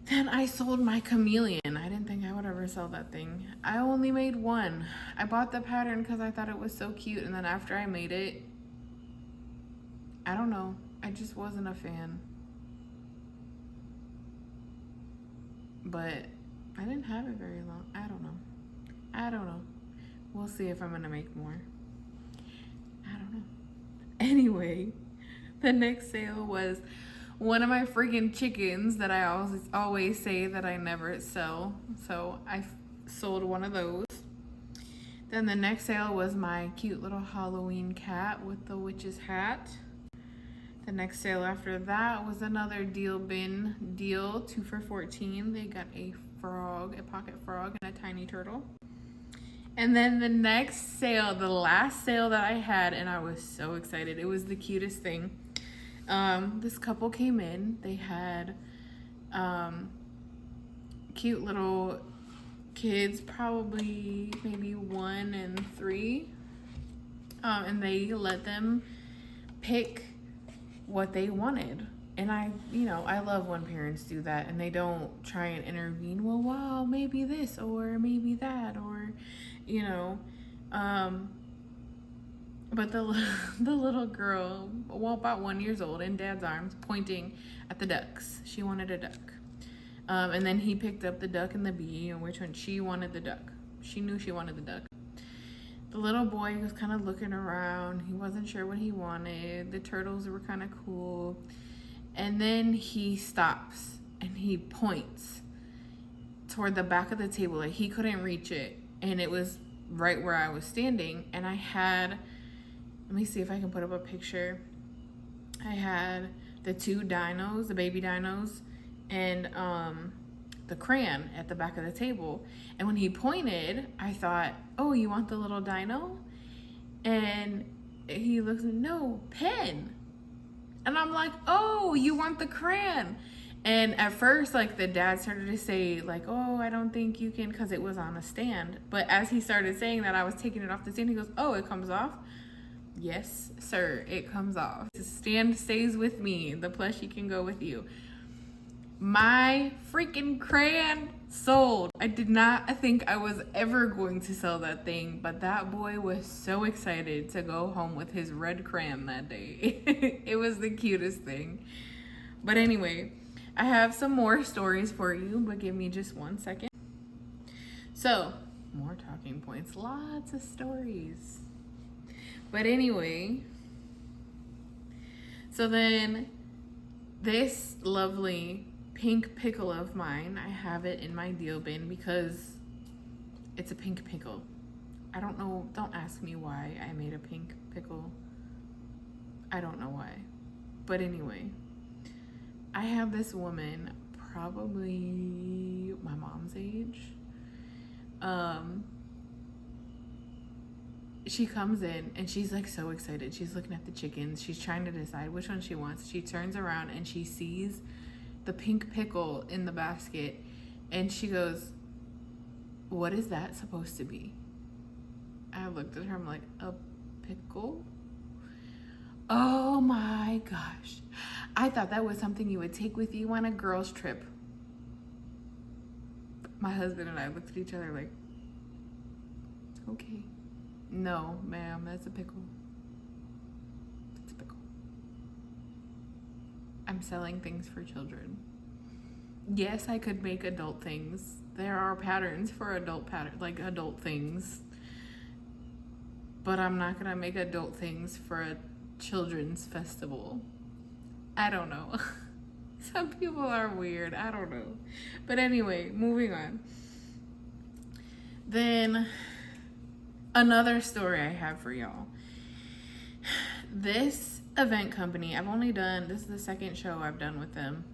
Then I sold my chameleon. I didn't think I would ever sell that thing. I only made one. I bought the pattern because I thought it was so cute, and then after I made it, I don't know, I just wasn't a fan. But I didn't have it very long. I don't know. We'll see if I'm gonna make more. I don't know. Anyway, the next sale was one of my freaking chickens that I always say that I never sell. So I sold one of those. Then the next sale was my cute little Halloween cat with the witch's hat. The next sale after that was another deal bin deal, 2 for $14. They got a frog, a pocket frog, and a tiny turtle. And then the next sale, the last sale that I had, and I was so excited. It was the cutest thing. This couple came in. They had cute little kids, probably maybe 1 and 3. And they let them pick what they wanted. And I love when parents do that and they don't try and intervene. Well, wow, maybe this or maybe that, or, but the little girl, about 1 year old, in Dad's arms, pointing at the ducks. She wanted a duck. And then he picked up the duck and the bee, and which one she wanted the duck. She knew she wanted the duck. The little boy was kind of looking around. He wasn't sure what he wanted. The turtles were kind of cool. And then he stops and he points toward the back of the table. Like he couldn't reach it. And it was right where I was standing. And I had, let me see if I can put up a picture. I had the 2 dinos, the baby dinos, and the crayon at the back of the table. And when he pointed, I thought, oh, you want the little dino? And he looks, no, pen. And I'm like, oh, you want the crayon? And at first, like, the dad started to say, like, oh, I don't think you can, because it was on a stand. But as he started saying that, I was taking it off the stand. He goes, oh, it comes off? Yes, sir, it comes off. The stand stays with me. The plushie can go with you. My freaking crayon sold. I did not think I was ever going to sell that thing, but that boy was so excited to go home with his red crayon that day. It was the cutest thing. But anyway, I have some more stories for you, but give me just 1 second. So, more talking points, lots of stories. But anyway, so then this lovely pink pickle of mine, I have it in my deal bin because it's a pink pickle. I don't know, don't ask me why I made a pink pickle. I don't know why. But anyway, I have this woman, probably my mom's age. She comes in and she's like so excited. She's looking at the chickens. She's trying to decide which one she wants. She turns around and she sees the pink pickle in the basket and she goes, what is that supposed to be? I looked at her, I'm like, a pickle? Oh my gosh. I thought that was something you would take with you on a girls' trip. My husband and I looked at each other like, okay. No, ma'am, that's a pickle. It's a pickle. I'm selling things for children. Yes, I could make adult things. There are patterns for adult things. But I'm not gonna make adult things for a children's festival. I don't know. Some people are weird. I don't know. But anyway, moving on. Then another story I have for y'all. This event company, this is the second show I've done with them.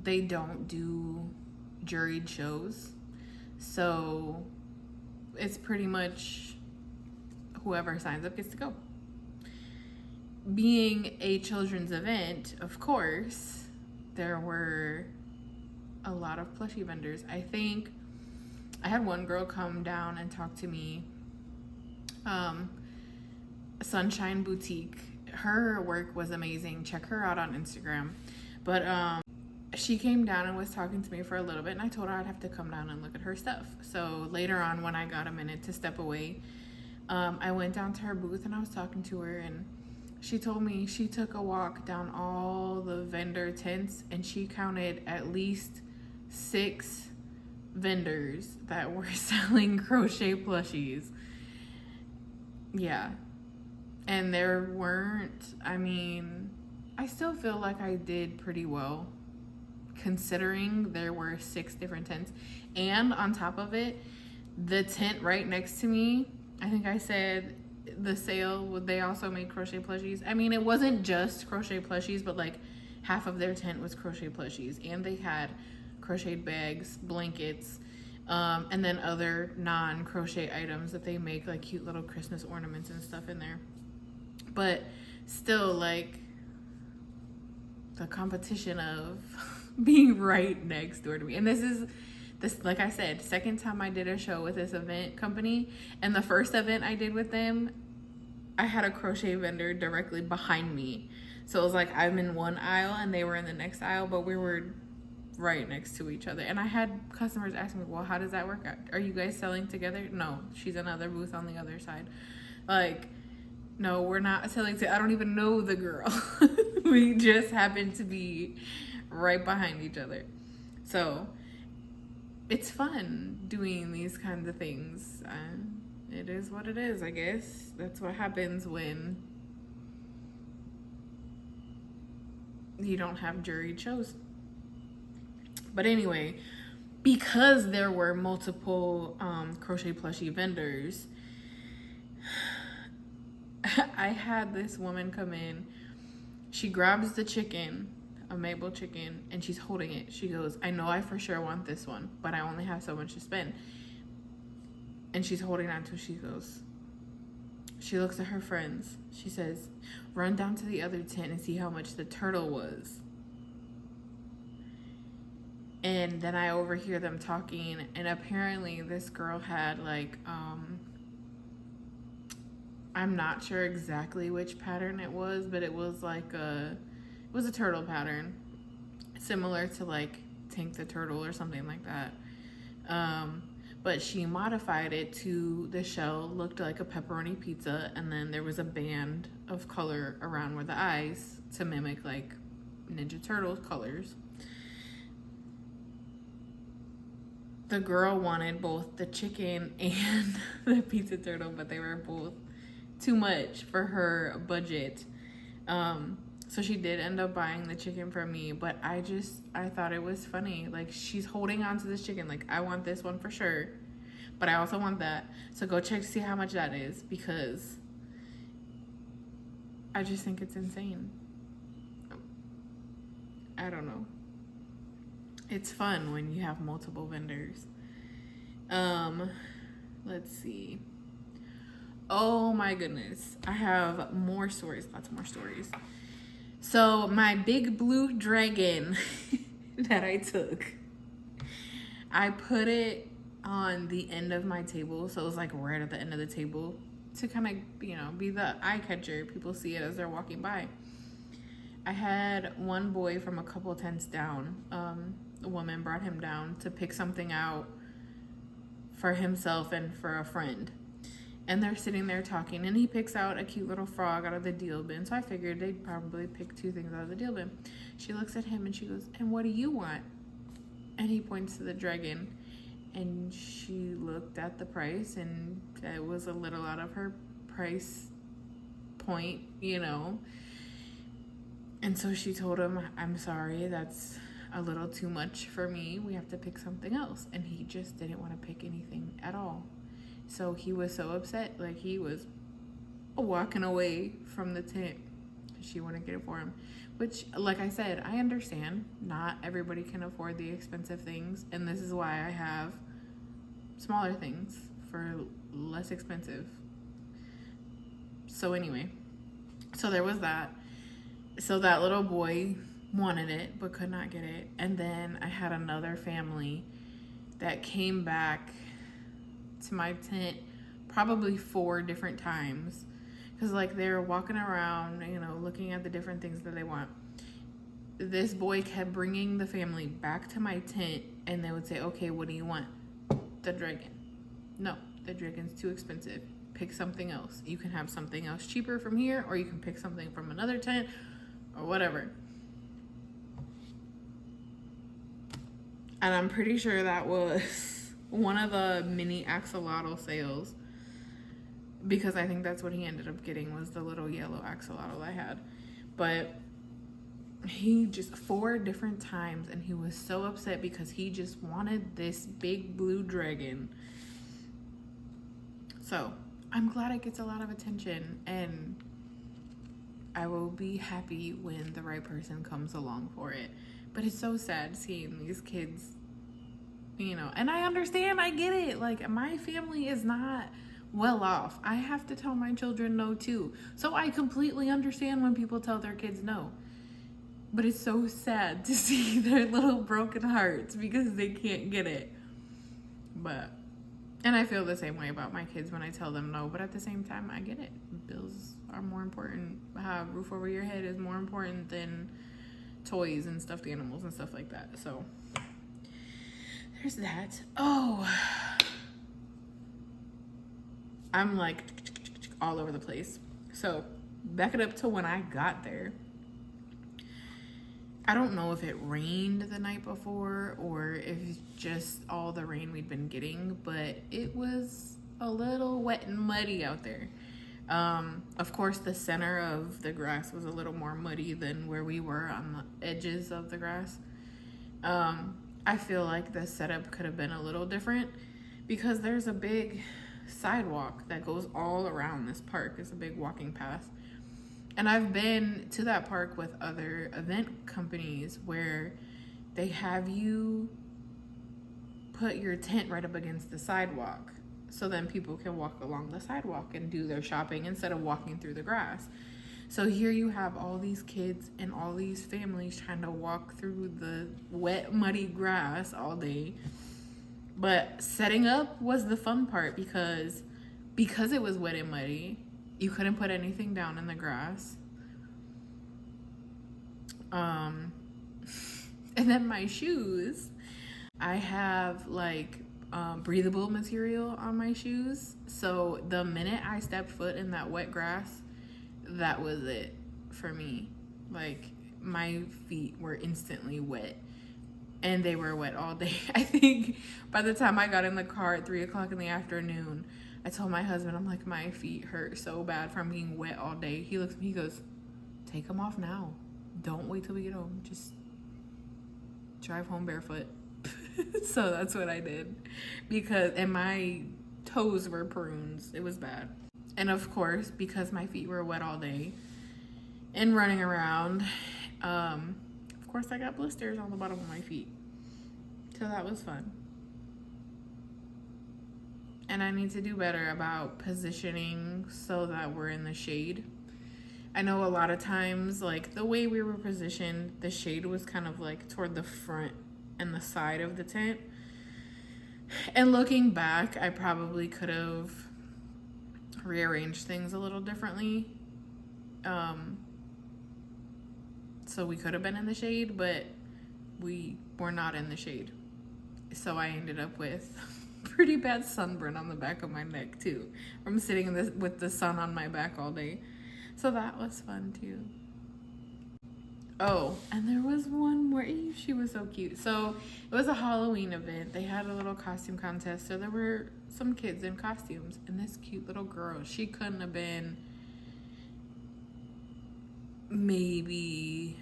They don't do juried shows. So it's pretty much whoever signs up gets to go. Being a children's event, of course, there were a lot of plushie vendors. I think I had one girl come down and talk to me. Sunshine Boutique. Her work was amazing. Check her out on Instagram. But she came down and was talking to me for a little bit, and I told her I'd have to come down and look at her stuff. So later on, when I got a minute to step away, I went down to her booth and I was talking to her, and she told me she took a walk down all the vendor tents and she counted at least 6 vendors that were selling crochet plushies. Yeah. And there weren't, I still feel like I did pretty well considering there were 6 different tents. And on top of it, the tent right next to me, I think I said the sale, they also made crochet plushies. It wasn't just crochet plushies, but like half of their tent was crochet plushies. And they had crocheted bags, blankets, and then other non-crochet items that they make, like cute little Christmas ornaments and stuff in there. But still, like, the competition of being right next door to me. And this, like I said, second time I did a show with this event company. And the first event I did with them, I had a crochet vendor directly behind me. So it was like I'm in one aisle and they were in the next aisle, but we were right next to each other. And I had customers ask me, well, how does that work out? Are you guys selling together? No, she's another booth on the other side. Like, no, we're not selling I don't even know the girl. We just happen to be right behind each other. So it's fun doing these kinds of things. It is what it is, I guess. That's what happens when you don't have juried shows. But anyway, because there were multiple crochet plushie vendors, I had this woman come in. She grabs the chicken, a Mabel chicken, and she's holding it. She goes, I know I for sure want this one, but I only have so much to spend. And she's holding on to it. She goes, She looks at her friends. She says, run down to the other tent and see how much the turtle was. And then I overhear them talking, and apparently this girl had like, I'm not sure exactly which pattern it was, but it was like it was a turtle pattern, similar to like Tank the Turtle or something like that. But she modified it to the shell looked like a pepperoni pizza, and then there was a band of color around where the eyes to mimic like Ninja Turtles colors. The girl wanted both the chicken and the pizza turtle, but they were both too much for her budget. So she did end up buying the chicken from me, but I thought it was funny. Like, she's holding on to this chicken. Like, I want this one for sure, but I also want that. So go check to see how much that is, because I just think it's insane. I don't know. It's fun when you have multiple vendors. Let's see. Oh my goodness. I have more stories, lots more stories. So my big blue dragon that I took, I put it on the end of my table. So it was like right at the end of the table to kind of, be the eye catcher. People see it as they're walking by. I had one boy from a couple tents down. A woman brought him down to pick something out for himself and for a friend. And they're sitting there talking, and he picks out a cute little frog out of the deal bin. So I figured they'd probably pick 2 things out of the deal bin. She looks at him and she goes, and what do you want? And he points to the dragon. And she looked at the price, and it was a little out of her price point, And so she told him, I'm sorry, that's a little too much for me. We have to pick something else. And he just didn't want to pick anything at all. So he was so upset, like he was walking away from the tent. She wouldn't get it for him, which, like I said, I understand. Not everybody can afford the expensive things, and this is why I have smaller things for less expensive. So anyway, so there was that. So that little boy wanted it but could not get it. And then I had another family that came back to my tent probably 4 different times, because like they were walking around, looking at the different things that they want. This boy kept bringing the family back to my tent, and they would say, okay, what do you want? The dragon. No, the dragon's too expensive. Pick something else. You can have something else cheaper from here, or you can pick something from another tent, or whatever. And I'm pretty sure that was one of the mini axolotl sales, because I think that's what he ended up getting, was the little yellow axolotl I had. But he just 4 different times, and he was so upset because he just wanted this big blue dragon. So I'm glad it gets a lot of attention, and I will be happy when the right person comes along for it. But it's so sad seeing these kids, and I understand, I get it. Like, my family is not well off. I have to tell my children no too. So I completely understand when people tell their kids no. But it's so sad to see their little broken hearts because they can't get it. And I feel the same way about my kids when I tell them no, but at the same time, I get it. Bills are more important. A roof over your head is more important than toys and stuffed animals and stuff like that. So there's that. Oh, I'm like all over the place. So back it up to when I got there. I don't know if it rained the night before or if it's just all the rain we'd been getting, but it was a little wet and muddy out there. Of course, the center of the grass was a little more muddy than where we were on the edges of the grass. I feel like the setup could have been a little different because there's a big sidewalk that goes all around this park. It's a big walking path. And I've been to that park with other event companies where they have you put your tent right up against the sidewalk so then people can walk along the sidewalk and do their shopping instead of walking through the grass. So here you have all these kids and all these families trying to walk through the wet, muddy grass all day. But setting up was the fun part because it was wet and muddy, you couldn't put anything down in the grass. And then my shoes, I have like breathable material on my shoes. So the minute I stepped foot in that wet grass, that was it for me. Like my feet were instantly wet, and they were wet all day. I think by the time I got in the car at 3:00 in the afternoon, I told my husband, I'm like, my feet hurt so bad from being wet all day. He looks at me, he goes, take them off now. Don't wait till we get home. Just drive home barefoot. So that's what I did, and my toes were prunes. It was bad. And of course, because my feet were wet all day and running around, of course I got blisters on the bottom of my feet. So that was fun. And I need to do better about positioning so that we're in the shade. I know a lot of times, like the way we were positioned, the shade was kind of like toward the front and the side of the tent. And looking back, I probably could have rearranged things a little differently. So we could have been in the shade, but we were not in the shade. So I ended up with pretty bad sunburn on the back of my neck too, from sitting with the sun on my back all day. So that was fun too. Oh, and there was one more. She was so cute. So it was a Halloween event. They had a little costume contest. So there were some kids in costumes. And this cute little girl, she couldn't have been maybe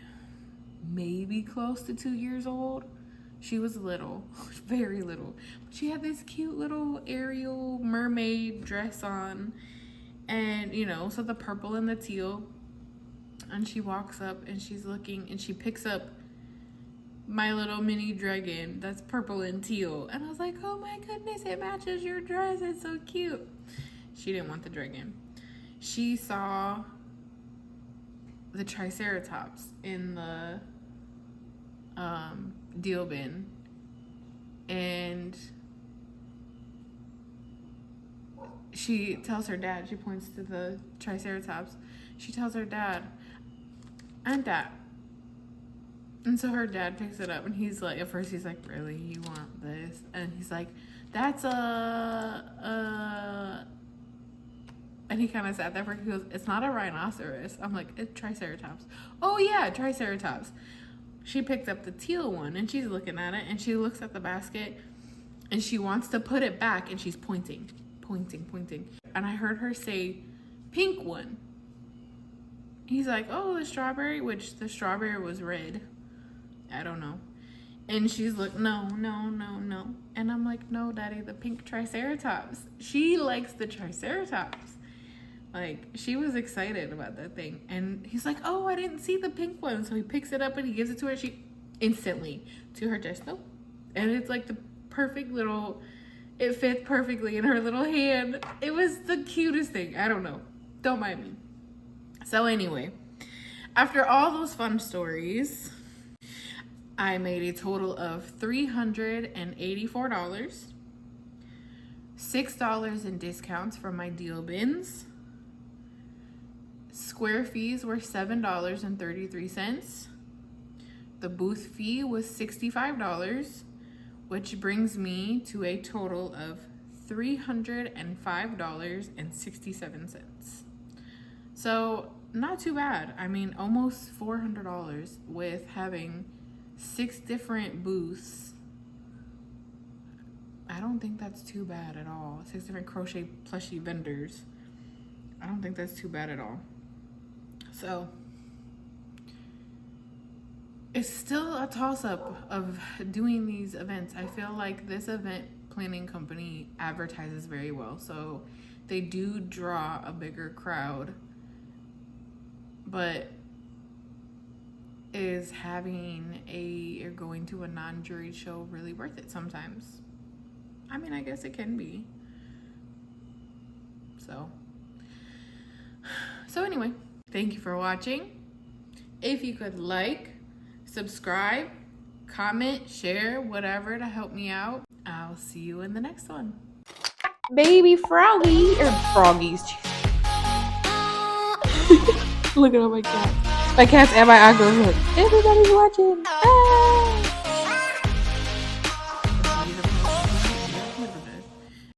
close to 2 years old. She was little, very little. She had this cute little Ariel mermaid dress on. And, so the purple and the teal. And she walks up and she's looking and she picks up my little mini dragon that's purple and teal. And I was like, oh my goodness, it matches your dress. It's so cute. She didn't want the dragon. She saw the Triceratops in the deal bin. And she tells her dad, she points to the Triceratops. She tells her dad, and Dad. And so her dad picks it up and he's like, at first he's like, really, you want this? And he's like, that's and he kind of sat there for, he goes, it's not a rhinoceros. I'm like, it's Triceratops. Oh yeah, Triceratops. She picked up the teal one and she's looking at it and she looks at the basket and she wants to put it back and she's pointing. And I heard her say, pink one. He's like, oh, the strawberry, which the strawberry was red. I don't know. And she's like, no. And I'm like, no, Daddy, the pink Triceratops. She likes the Triceratops. Like, she was excited about that thing. And he's like, oh, I didn't see the pink one. So he picks it up and he gives it to her. She instantly, to her chest, nope. And it's like the perfect little, it fit perfectly in her little hand. It was the cutest thing. I don't know. Don't mind me. So anyway, after all those fun stories, I made a total of $384, $6 in discounts from my deal bins. Square fees were $7.33. The booth fee was $65, which brings me to a total of $305.67. So not too bad. I mean, almost $400 with having 6 different booths. I don't think that's too bad at all. 6 different crochet plushie vendors. I don't think that's too bad at all. So it's still a toss-up of doing these events. I feel like this event planning company advertises very well. So they do draw a bigger crowd. But is having or going to a non-juried show really worth it sometimes? I mean, I guess it can be. So anyway, thank you for watching. If you could like, subscribe, comment, share, whatever to help me out. I'll see you in the next one. Baby froggy, or froggies. Look at all my cats. My cats and my uncles. Look, everybody's watching. Ah.